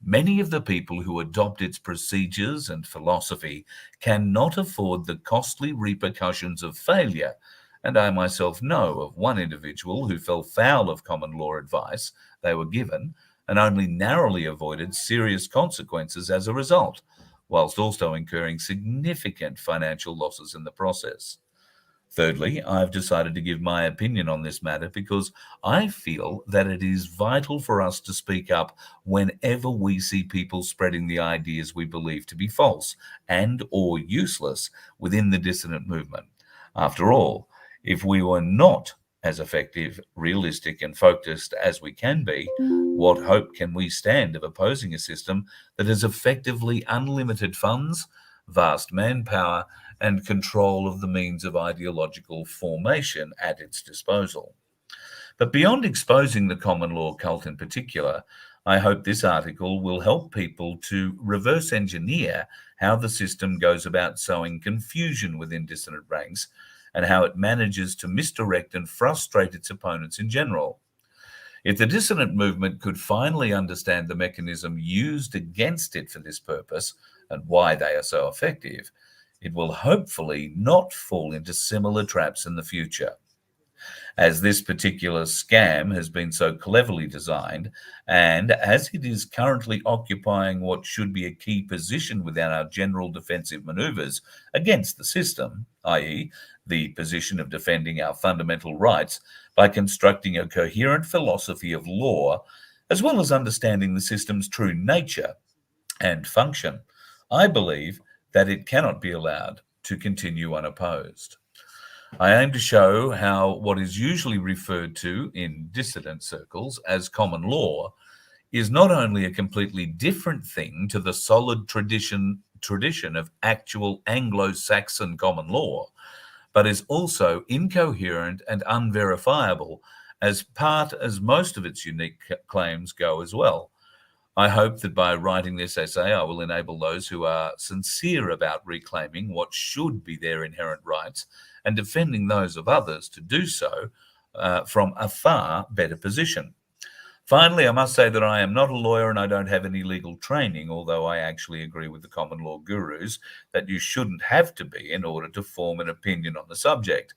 Many of the people who adopt its procedures and philosophy cannot afford the costly repercussions of failure, and I myself know of one individual who fell foul of common law advice they were given and only narrowly avoided serious consequences as a result, whilst also incurring significant financial losses in the process. Thirdly, I've decided to give my opinion on this matter because I feel that it is vital for us to speak up whenever we see people spreading the ideas we believe to be false and or useless within the dissident movement. After all, if we were not as effective, realistic, and focused as we can be, what hope can we stand of opposing a system that has effectively unlimited funds, vast manpower, and control of the means of ideological formation at its disposal? But beyond exposing the common law cult in particular, I hope this article will help people to reverse engineer how the system goes about sowing confusion within dissident ranks and how it manages to misdirect and frustrate its opponents in general. If the dissident movement could finally understand the mechanism used against it for this purpose and why they are so effective, it will hopefully not fall into similar traps in the future. As this particular scam has been so cleverly designed, and as it is currently occupying what should be a key position within our general defensive maneuvers against the system, i.e., the position of defending our fundamental rights by constructing a coherent philosophy of law, as well as understanding the system's true nature and function, I believe that it cannot be allowed to continue unopposed. I aim to show how what is usually referred to in dissident circles as common law is not only a completely different thing to the solid tradition of actual Anglo-Saxon common law, but is also incoherent and unverifiable as most of its unique claims go as well. I hope that by writing this essay, I will enable those who are sincere about reclaiming what should be their inherent rights and defending those of others to do so from a far better position. Finally, I must say that I am not a lawyer and I don't have any legal training, although I actually agree with the common law gurus that you shouldn't have to be in order to form an opinion on the subject.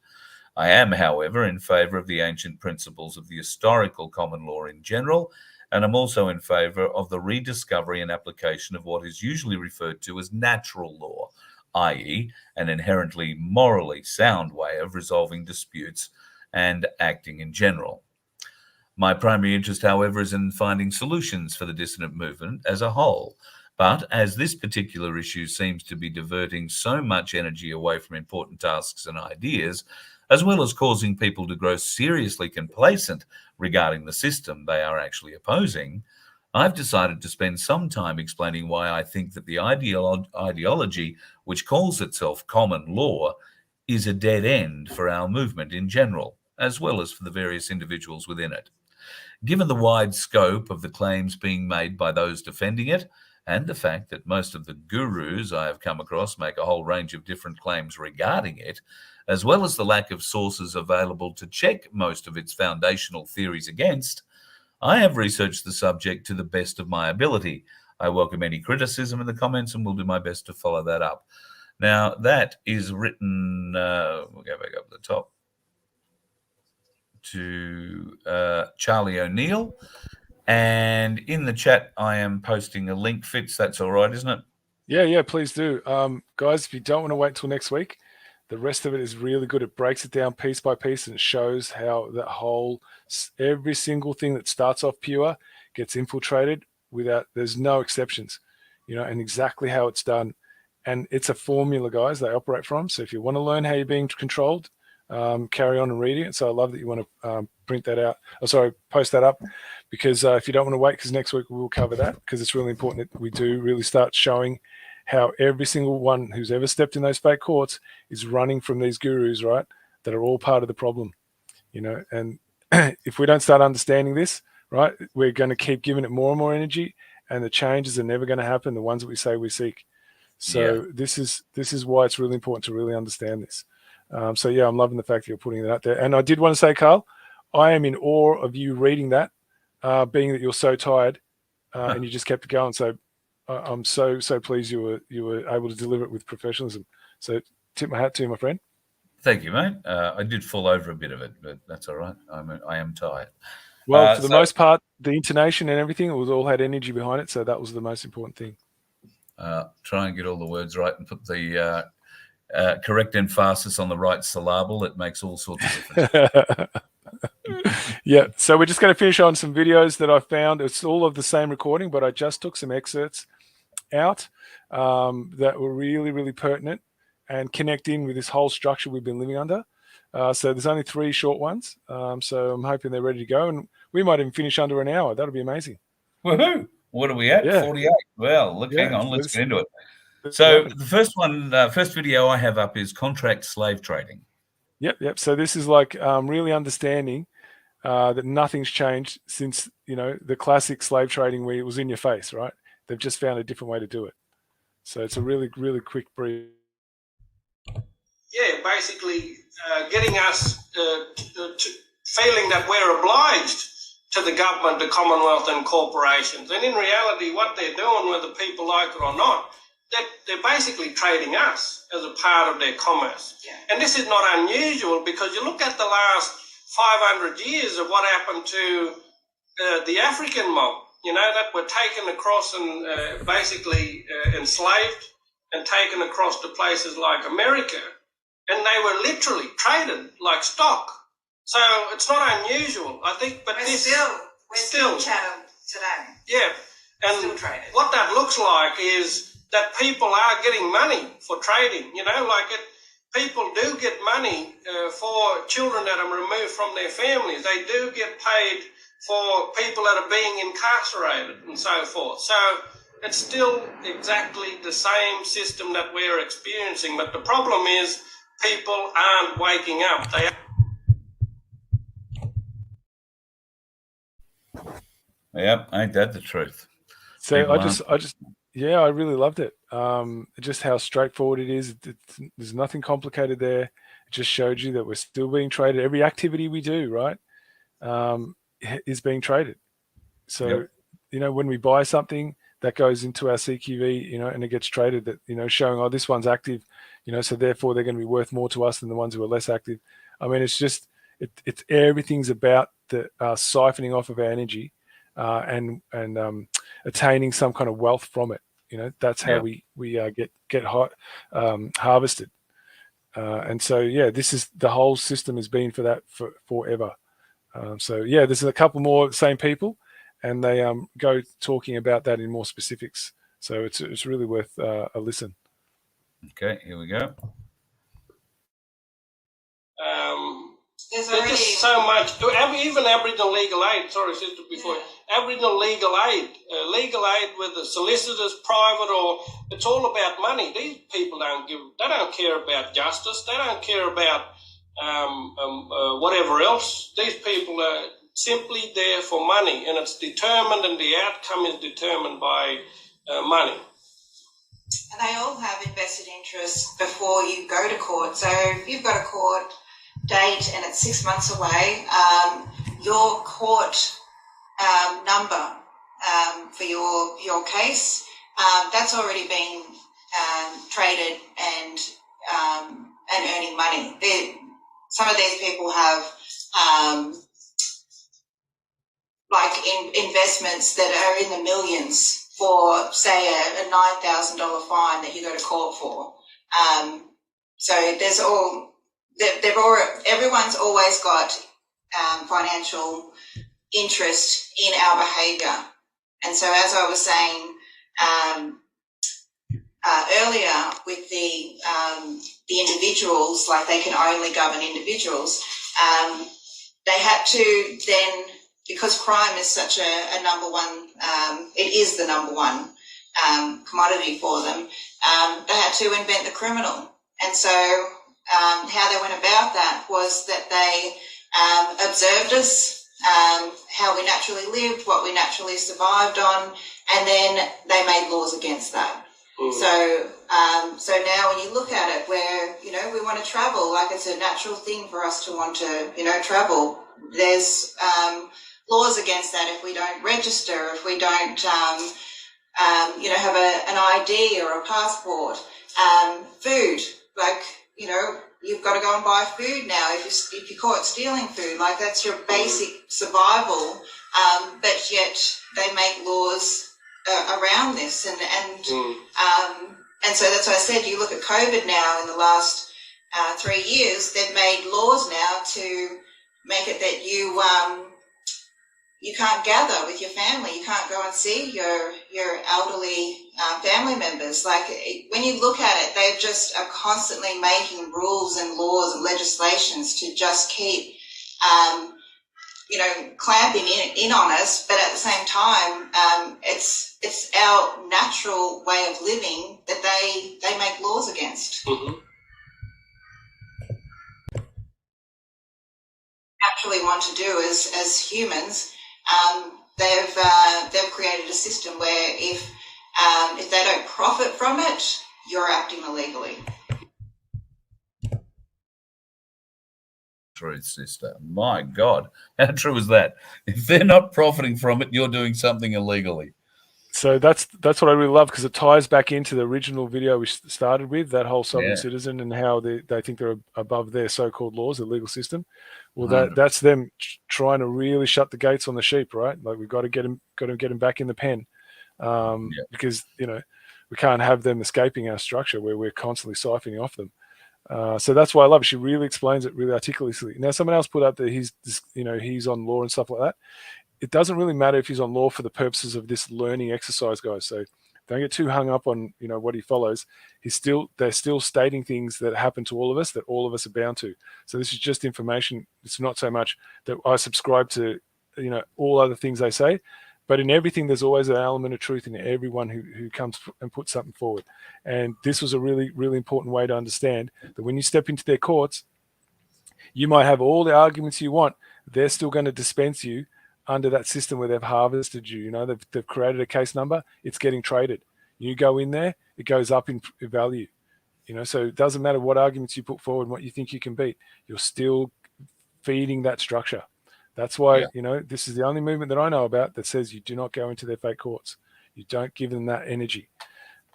I am, however, in favour of the ancient principles of the historical common law in general, and I'm also in favour of the rediscovery and application of what is usually referred to as natural law, i.e. an inherently morally sound way of resolving disputes and acting in general. My primary interest, however, is in finding solutions for the dissident movement as a whole. But as this particular issue seems to be diverting so much energy away from important tasks and ideas, as well as causing people to grow seriously complacent regarding the system they are actually opposing, I've decided to spend some time explaining why I think that the ideology which calls itself common law is a dead end for our movement in general, as well as for the various individuals within it. Given the wide scope of the claims being made by those defending it, and the fact that most of the gurus I have come across make a whole range of different claims regarding it, as well as the lack of sources available to check most of its foundational theories against, I have researched the subject to the best of my ability. I welcome any criticism in the comments and will do my best to follow that up. Now, that is written, we'll go back up to the top, to Charlie O'Neill. And in the chat, I am posting a link. Fitz, that's all right, isn't it? Yeah, please do. Guys, if you don't want to wait till next week, the rest of it is really good. It breaks it down piece by piece and it shows how every single thing that starts off pure gets infiltrated there's no exceptions, and exactly how it's done. And it's a formula, guys, they operate from. So if you want to learn how you're being controlled, carry on and reading it. So I love that you want to post that up, because if you don't want to wait, because next week we'll cover that, because it's really important that we do really start showing how every single one who's ever stepped in those fake courts is running from these gurus, right, that are all part of the problem, and if we don't start understanding this, right, we're going to keep giving it more and more energy, and the changes are never going to happen, the ones that we say we seek. So this is why it's really important to really understand this. I'm loving the fact that you're putting that out there. And I did want to say, Carl, I am in awe of you reading that, being that you're so tired and you just kept it going. So I'm so pleased you were able to deliver it with professionalism. So tip my hat to you, my friend. Thank you, mate. I did fall over a bit of it, but that's all right. I am tired. Well, for the most part, the intonation and everything, it was all had energy behind it. So that was the most important thing. Try and get all the words right and put the correct emphasis on the right syllable. It makes all sorts of difference. Yeah, so we're just going to finish on some videos that I found. It's all of the same recording, but I just took some excerpts out that were really, really pertinent and connect in with this whole structure we've been living under. So there's only 3 short ones. So I'm hoping they're ready to go, and we might even finish under an hour. That'll be amazing. Woohoo! What are we at? Yeah. 48. Well, hang on. Let's get into it. So the first video I have up is contract slave trading. Yep. So this is like really understanding that nothing's changed since, the classic slave trading where it was in your face, right? They've just found a different way to do it. So it's a really, really quick brief. Yeah, basically getting us feeling that we're obliged to the government, the Commonwealth and corporations. And in reality, what they're doing, whether people like it or not, they're basically trading us as a part of their commerce. Yeah. And this is not unusual, because you look at the last 500 years of what happened to the African mob, that were taken across and basically enslaved and taken across to places like America. And they were literally traded like stock. So it's not unusual, I think, but we're still chattel today. Yeah. And still traded. What that looks like is that people are getting money for trading. You know, like people do get money for children that are removed from their families. They do get paid for people that are being incarcerated and so forth. So it's still exactly the same system that we're experiencing. But the problem is people aren't waking up. Yep, ain't that the truth? So I really loved it. Just how straightforward it is. There's nothing complicated there. It just showed you that we're still being traded. Every activity we do, right, is being traded. So, you know, when we buy something, that goes into our CQV, you know, and it gets traded, that, you know, showing, oh, this one's active, you know, so therefore they're going to be worth more to us than the ones who are less active. I mean, it's just, it's everything's about the siphoning off of our energy and attaining some kind of wealth from it. You know, that's how we get harvested. And so, yeah, this is, the whole system has been for that for forever. So yeah, there's a couple more same people, and they go talking about that in more specifics. So it's really worth a listen. Okay, here we go. There's just so much. Even Aboriginal legal aid. Sorry, sister, before Aboriginal legal aid with the solicitors, private, or it's all about money. These people they don't care about justice. They don't care about whatever else. These people are simply there for money, and it's determined, and the outcome is determined by money. And they all have invested interests before you go to court. So if you've got a court date and it's 6 months away, your court number for your case, that's already been traded and earning money. Some of these people have investments that are in the millions for, say, a $9,000 fine that you go to court for. So there's everyone's always got financial interest in our behaviour. And so, as I was saying earlier, with the individuals, like they can only govern individuals, they had to then, because crime is such a number one, it is the number one commodity for them, they had to invent the criminal. And so how they went about that was that they observed us, how we naturally lived, what we naturally survived on, and then they made laws against that. So now when you look at it, where, you know, we want to travel, like it's a natural thing for us to want to, you know, travel. There's laws against that if we don't register, if we don't, you know, have an ID or a passport. Food, like, you know, you've got to go and buy food now if you're caught stealing food. Like, that's your basic survival, but yet they make laws around this, and so that's why I said, you look at COVID now. In the last 3 years, they've made laws now to make it that you can't gather with your family. You can't go and see your elderly family members. Like, when you look at it, they just are constantly making rules and laws and legislations to just keep, you know, clamping in on us. But at the same time, it's our natural way of living that they make laws against. Mm-hmm. Naturally want to do as humans. They've created a system where if they don't profit from it, you're acting illegally. Truth, sister. My God, how true is that? If they're not profiting from it, you're doing something illegally. So that's what I really love, because it ties back into the original video we started with, that whole sovereign citizen and how they think they're above their so-called laws, the legal system. Well, that's them trying to really shut the gates on the sheep, right? Like, we've got to get them back in the pen, because, you know, we can't have them escaping our structure where we're constantly siphoning off them. So that's why I love it. She really explains it really articulately. Now, someone else put up that he's on law and stuff like that. It doesn't really matter if he's on law for the purposes of this learning exercise, guys. So Don't get too hung up on, what he follows. They're still stating things that happen to all of us, that all of us are bound to. So this is just information. It's not so much that I subscribe to, all other things they say, but in everything, there's always an element of truth in everyone who comes and puts something forward. And this was a really, really important way to understand that when you step into their courts, you might have all the arguments you want. They're still going to dispense you under that system where they've harvested you. They've created a case number. It's getting traded. You go in there, it goes up in value. So it doesn't matter what arguments you put forward and what you think you can beat. You're still feeding that structure. That's why, this is the only movement that I know about that says you do not go into their fake courts. You don't give them that energy.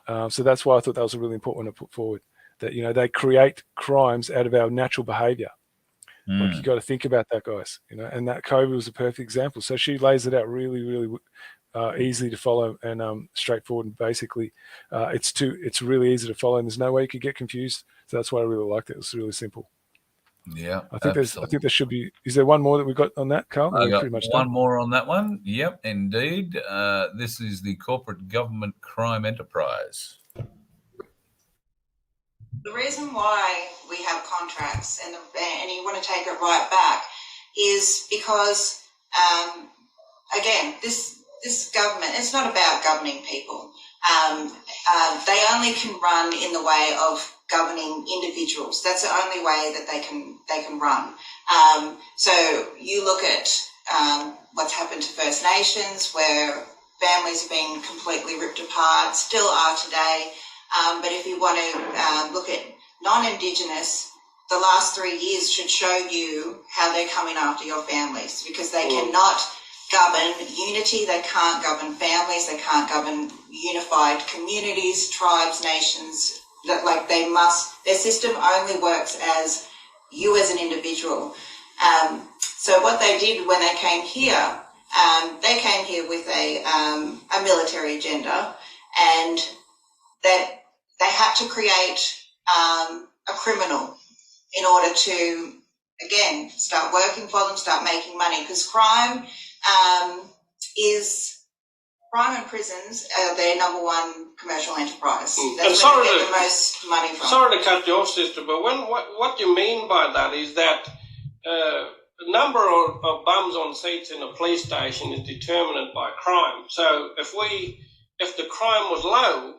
So that's why I thought that was a really important one to put forward. That, they create crimes out of our natural behavior. Like, you got to think about that, guys. And that COVID was a perfect example. So she lays it out really, really easily to follow and straightforward. And basically, it's really easy to follow, and there's no way you could get confused. So that's why I really liked it. It was really simple. Yeah, I think there should be. Is there one more that we got on that, Carl? I got one more on that one. Yep, indeed. This is the corporate government crime enterprise. The reason why we have contracts and you want to take it right back is because, again, this government, it's not about governing people. They only can run in the way of governing individuals. That's the only way that they can run. So you look at what's happened to First Nations, where families are being completely ripped apart, still are today. But if you want to look at non-Indigenous, the last 3 years should show you how they're coming after your families, because they cannot govern unity, they can't govern families, they can't govern unified communities, tribes, nations. Their system only works as you as an individual. So what they did when they came here with a military agenda, and that they had to create a criminal in order to, again, start working for them, start making money, because crime and prisons are their number one commercial enterprise. That's where they get the most money from. Sorry to cut you off, sister, but what you mean by that is that the number of bums on seats in a police station is determined by crime. So if the crime was low,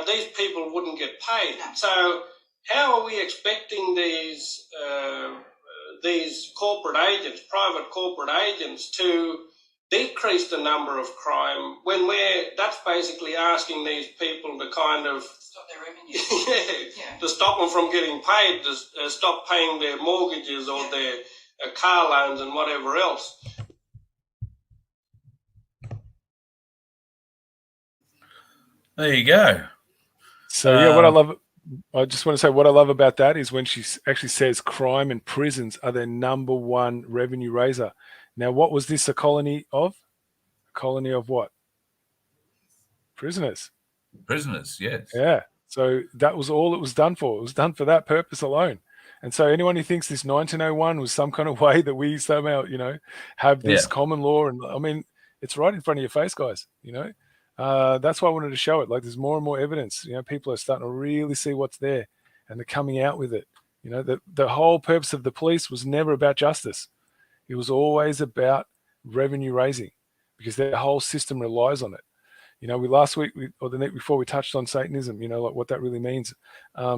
these people wouldn't get paid. No. So how are we expecting these corporate agents, private corporate agents, to decrease the number of crime when that's basically asking these people to kind of stop their revenue. To stop them from getting paid, to stop paying their mortgages or their car loans and whatever else. There you go. So I just want to say what I love about that is when she actually says crime and prisons are their number one revenue raiser. Now, what was this a colony of? A colony of what? Prisoners. Prisoners, yes. Yeah. So that was all it was done for. It was done for that purpose alone. And so anyone who thinks this 1901 was some kind of way that we somehow, have this common law, and I mean, it's right in front of your face, guys, That's why I wanted to show it. Like, there's more and more evidence. People are starting to really see what's there, and they're coming out with it. The whole purpose of the police was never about justice. It was always about revenue raising, because their whole system relies on it. Last week or the night before, we touched on Satanism. Like what that really means.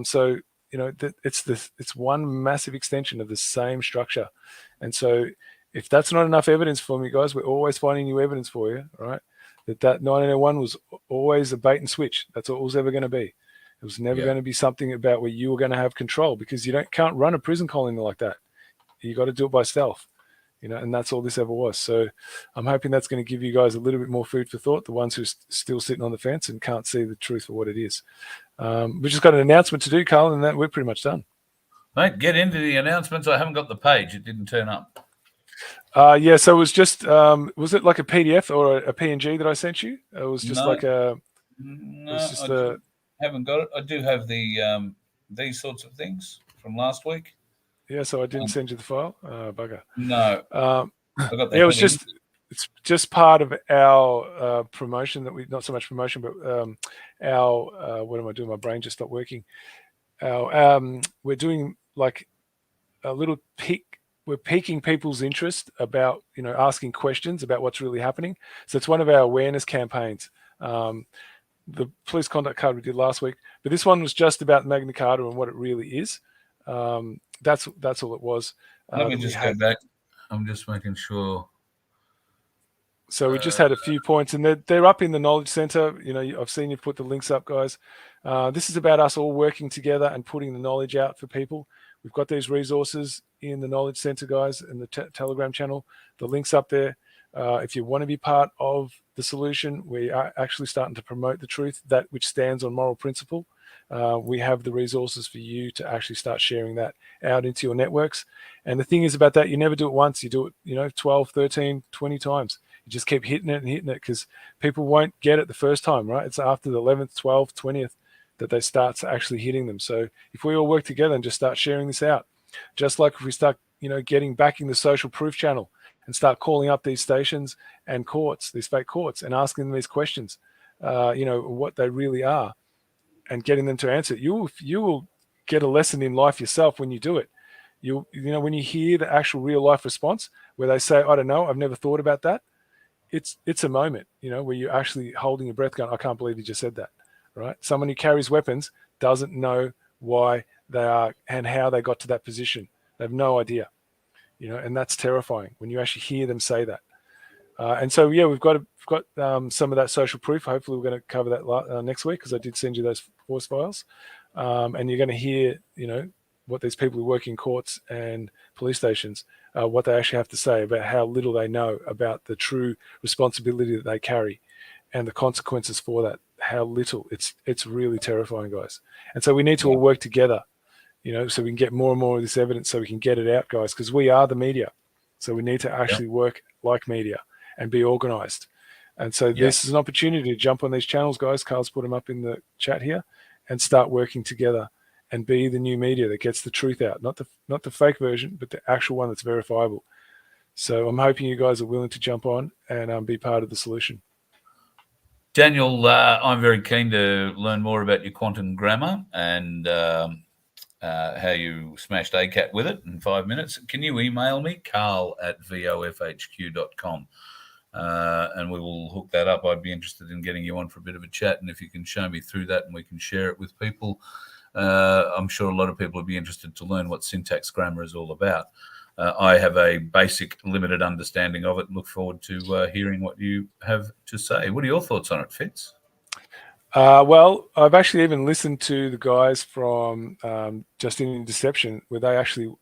So it's one massive extension of the same structure. And so, if that's not enough evidence for me, guys, we're always finding new evidence for you. All right. That 1901 was always a bait and switch. That's all it was ever going to be. It was never going to be something about where you were going to have control, because you can't run a prison colony like that. You got to do it by stealth, and that's all this ever was. So I'm hoping that's going to give you guys a little bit more food for thought, the ones who are still sitting on the fence and can't see the truth for what it is. We've just got an announcement to do, Carl, and that we're pretty much done. Mate, get into the announcements. I haven't got the page. It didn't turn up. So it was just, was it like a PDF or a PNG that I sent you? It was just haven't got it. I do have the these sorts of things from last week. Yeah, so I didn't send you the file. Bugger. No. I got it was just it's just part of our promotion that we, not so much promotion, but our what am I doing? My brain just stopped working. We're doing like a little peak. We're piquing people's interest about, asking questions about what's really happening. So it's one of our awareness campaigns. The police conduct card we did last week, but this one was just about Magna Carta and what it really is. That's all it was. Let me just go back. I'm just making sure. So we just had a few points, and they're up in the Knowledge Centre. I've seen you put the links up, guys. This is about us all working together and putting the knowledge out for people. We've got these resources in the Knowledge Centre, guys, and the Telegram channel. The link's up there. If you want to be part of the solution, we are actually starting to promote the truth, that which stands on moral principle. We have the resources for you to actually start sharing that out into your networks. And the thing is about that, you never do it once. You do it, 12, 13, 20 times. You just keep hitting it because people won't get it the first time, right? It's after the 11th, 12th, 20th that they start actually hitting them. So if we all work together and just start sharing this out, just like if we start, backing the social proof channel and start calling up these stations and courts, these fake courts, and asking them these questions, what they really are, and getting them to answer it, you will get a lesson in life yourself when you do it. When you hear the actual real life response where they say, I don't know, I've never thought about that. It's a moment, where you're actually holding your breath going, I can't believe you just said that, right? Someone who carries weapons doesn't know why they are and how they got to that position. They have no idea, and that's terrifying when you actually hear them say that. And so, we've got some of that social proof. Hopefully we're going to cover that next week, because I did send you those voice files. And you're going to hear, what these people who work in courts and police stations, what they actually have to say about how little they know about the true responsibility that they carry and the consequences for that, how little. It's really terrifying, guys. And so we need to all work together, so we can get more and more of this evidence, so we can get it out, guys, because we are the media. So we need to actually work like media and be organized. And so this is an opportunity to jump on these channels, guys. Carl's put them up in the chat here, and start working together and be the new media that gets the truth out, not the fake version, but the actual one that's verifiable. So I'm hoping you guys are willing to jump on and be part of the solution. Daniel, I'm very keen to learn more about your quantum grammar and how you smashed ACAT with it in 5 minutes. Can you email me, carl@vofhq.com? And we will hook that up. I'd be interested in getting you on for a bit of a chat. And if you can show me through that and we can share it with people, I'm sure a lot of people would be interested to learn what syntax grammar is all about. I have a basic limited understanding of it. Look forward to hearing what you have to say. What are your thoughts on it, Fitz? Well, I've actually even listened to the guys from Justinian Deception, where they actually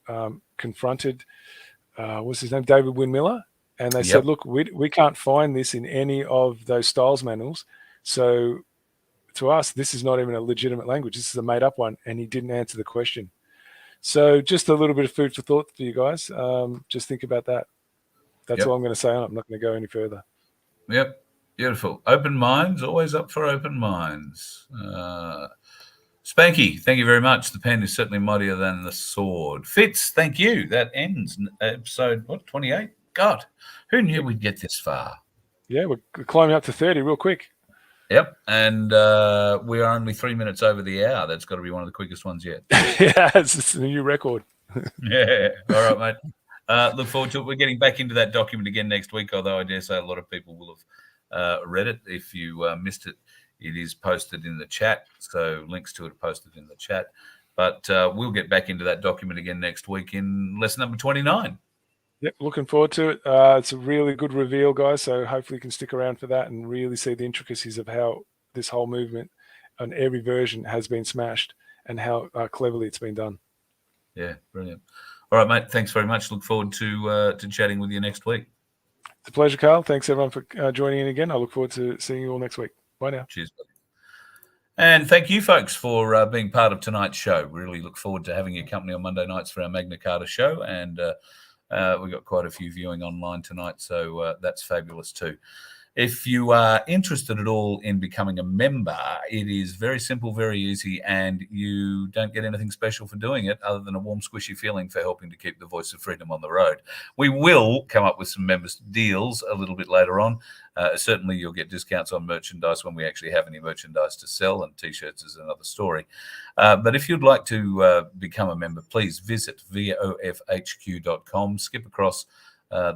confronted, what's his name, David Wynn-Miller. And they said, look, we can't find this in any of those styles manuals. So to us, this is not even a legitimate language. This is a made-up one, and he didn't answer the question. So just a little bit of food for thought for you guys. Just think about that. That's all I'm going to say on it. I'm not going to go any further. Yep. Beautiful. Open minds, always up for open minds. Spanky, thank you very much. The pen is certainly mightier than the sword. Fitz, thank you. That ends episode, 28? God, who knew we'd get this far? Yeah, we're climbing up to 30 real quick. Yep, and we are only 3 minutes over the hour. That's got to be one of the quickest ones yet. Yeah, it's a new record. Yeah, all right, mate. Look forward to it. We're getting back into that document again next week, although I dare say a lot of people will have read it. If you missed it, it is posted in the chat, so links to it are posted in the chat. But we'll get back into that document again next week in lesson number 29. Yep, looking forward to it. It's a really good reveal, guys, so hopefully you can stick around for that and really see the intricacies of how this whole movement and every version has been smashed and how cleverly it's been done. Yeah, brilliant. All right, mate, thanks very much. Look forward to chatting with you next week. It's a pleasure, Carl. Thanks, everyone, for joining in again. I look forward to seeing you all next week. Bye now. Cheers, buddy. And thank you, folks, for being part of tonight's show. Really look forward to having your company on Monday nights for our Magna Carta show, and we've got quite a few viewing online tonight, so that's fabulous too. If you are interested at all in becoming a member, it is very simple, very easy, and you don't get anything special for doing it other than a warm, squishy feeling for helping to keep the voice of freedom on the road. We will come up with some members deals a little bit later on. Certainly you'll get discounts on merchandise when we actually have any merchandise to sell, and T-shirts is another story. But if you'd like to become a member, please visit vofhq.com, skip across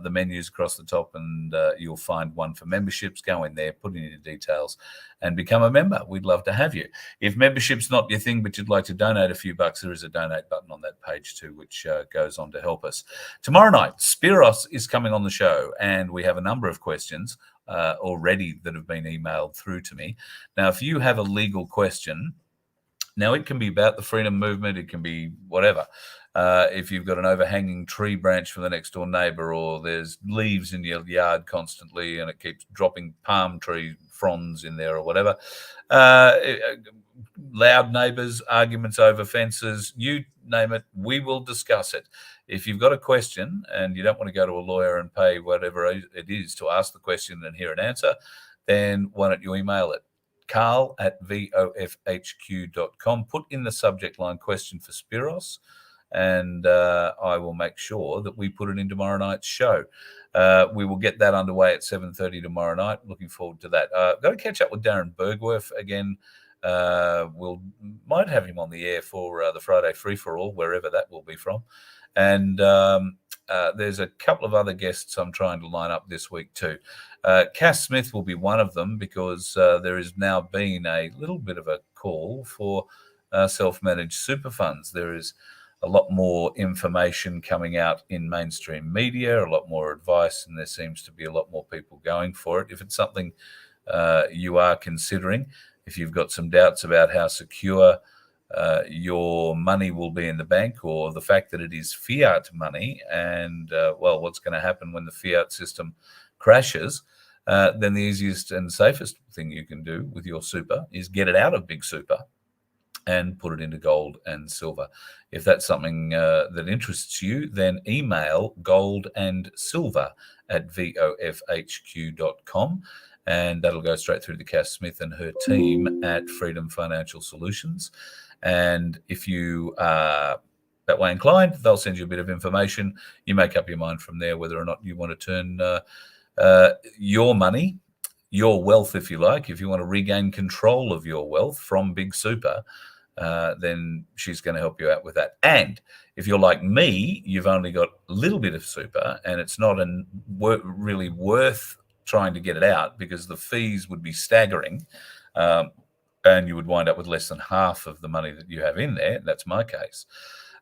the menus across the top, and you'll find one for memberships. Go in there, put in your details, and become a member. We'd love to have you. If membership's not your thing, but you'd like to donate a few bucks, there is a donate button on that page too, which goes on to help us. Tomorrow night, Spiros is coming on the show, and we have a number of questions already that have been emailed through to me. Now, if you have a legal question, now it can be about the freedom movement, it can be whatever. If you've got an overhanging tree branch from the next door neighbor, or there's leaves in your yard constantly and it keeps dropping palm tree fronds in there or whatever, loud neighbors, arguments over fences, you name it, we will discuss it. If you've got a question and you don't want to go to a lawyer and pay whatever it is to ask the question and hear an answer, then why don't you email it? carl@vofhq.com. Put in the subject line question for Spiros, and I will make sure that we put it in tomorrow night's show. We will get that underway at 7:30 tomorrow night. Looking forward to that. Got to catch up with Darren Bergwerf again. Might have him on the air for the Friday free-for-all, wherever that will be from. And there's a couple of other guests I'm trying to line up this week too. Cass Smith will be one of them, because there has now been a little bit of a call for self-managed super funds. There is a lot more information coming out in mainstream media, a lot more advice, and there seems to be a lot more people going for it. If it's something you are considering, if you've got some doubts about how secure your money will be in the bank, or the fact that it is fiat money, and what's going to happen when the fiat system crashes, then the easiest and safest thing you can do with your super is get it out of Big Super and put it into gold and silver. If that's something that interests you, then email goldandsilver@vofhq.com, and that'll go straight through to Cass Smith and her team at Freedom Financial Solutions. And if you are that way inclined, they'll send you a bit of information. You make up your mind from there whether or not you want to turn your money, your wealth, if you like. If you want to regain control of your wealth from Big Super, then she's going to help you out with that. And if you're like me, you've only got a little bit of super, and it's not really worth trying to get it out, because the fees would be staggering, and you would wind up with less than half of the money that you have in there. That's my case.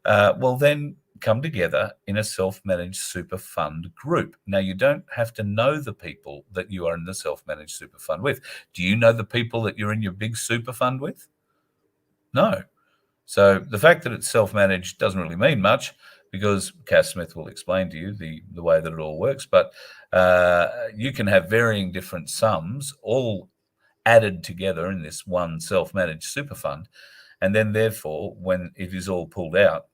Well, then come together in a self-managed super fund group. Now, you don't have to know the people that you are in the self-managed super fund with. Do you know the people that you're in your big super fund with? No. So the fact that it's self-managed doesn't really mean much, because Cass Smith will explain to you the way that it all works. But you can have varying different sums all added together in this one self-managed super fund. And then, therefore, when it is all pulled out,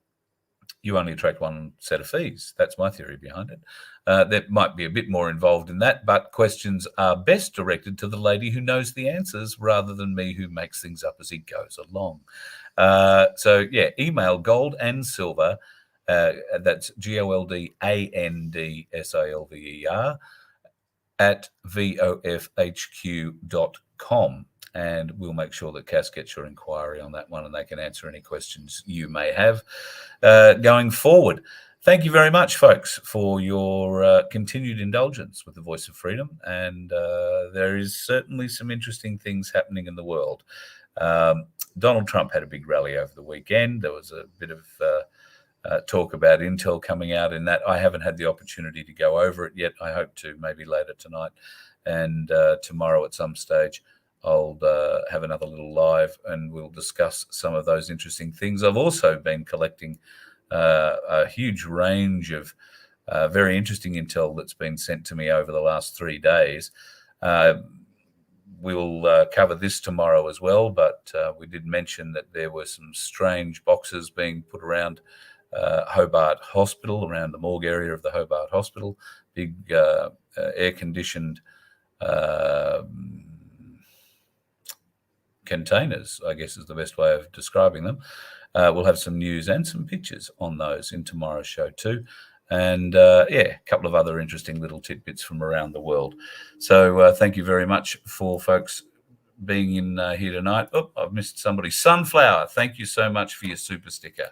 you only attract one set of fees. That's my theory behind it. There might be a bit more involved in that, but questions are best directed to the lady who knows the answers, rather than me, who makes things up as he goes along. Email gold and silver, that's GOLDANDSILVER @vofhq.com. And we'll make sure that Cass gets your inquiry on that one, and they can answer any questions you may have going forward. Thank you very much, folks, for your continued indulgence with the Voice of Freedom. And there is certainly some interesting things happening in the world. Donald Trump had a big rally over the weekend. There was a bit of talk about Intel coming out in that. I haven't had the opportunity to go over it yet. I hope to, maybe later tonight, and tomorrow at some stage I'll have another little live, and we'll discuss some of those interesting things. I've also been collecting a huge range of very interesting intel that's been sent to me over the last 3 days. We'll cover this tomorrow as well, but we did mention that there were some strange boxes being put around Hobart Hospital, around the morgue area of the Hobart Hospital, big air-conditioned containers, I guess is the best way of describing them. We'll have some news and some pictures on those in tomorrow's show too. And yeah, a couple of other interesting little tidbits from around the world. So thank you very much for folks being in here tonight. Oh, I've missed somebody. Sunflower, thank you so much for your super sticker.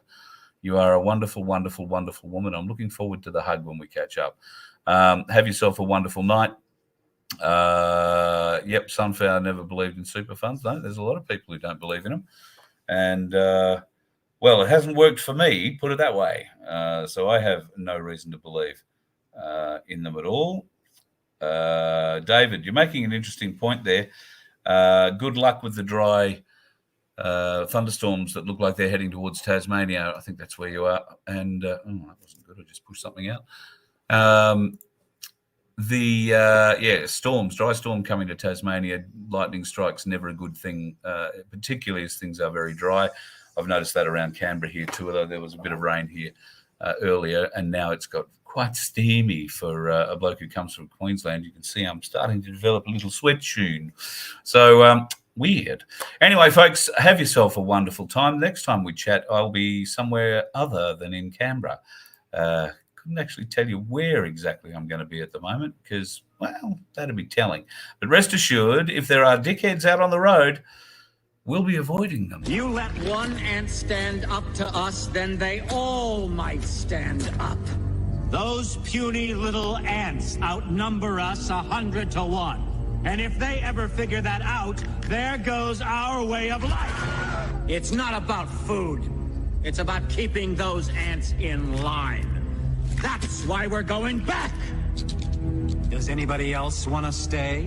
You are a wonderful, wonderful, wonderful woman. I'm looking forward to the hug when we catch up. Have yourself a wonderful night. Yep, Sunflower never believed in super funds. No, there's a lot of people who don't believe in them. And, well, it hasn't worked for me, put it that way. So I have no reason to believe in them at all. David, you're making an interesting point there. Good luck with the dry thunderstorms that look like they're heading towards Tasmania. I think that's where you are. And oh, that wasn't good. I just pushed something out. Yeah, storms, dry storm coming to Tasmania. Lightning strikes, never a good thing, particularly as things are very dry. I've noticed that around Canberra here too, although there was a bit of rain here earlier, and now it's got quite steamy for a bloke who comes from Queensland. You can see I'm starting to develop a little sweat tune. So weird. Anyway, folks, have yourself a wonderful time. Next time we chat, I'll be somewhere other than in Canberra. Couldn't actually tell you where exactly I'm going to be at the moment because, well, that'd be telling. But rest assured, if there are dickheads out on the road, we'll be avoiding them. You let one ant stand up to us, then they all might stand up. Those puny little ants outnumber us 100 to 1. And if they ever figure that out, there goes our way of life. It's not about food. It's about keeping those ants in line. That's why we're going back. Does anybody else want to stay?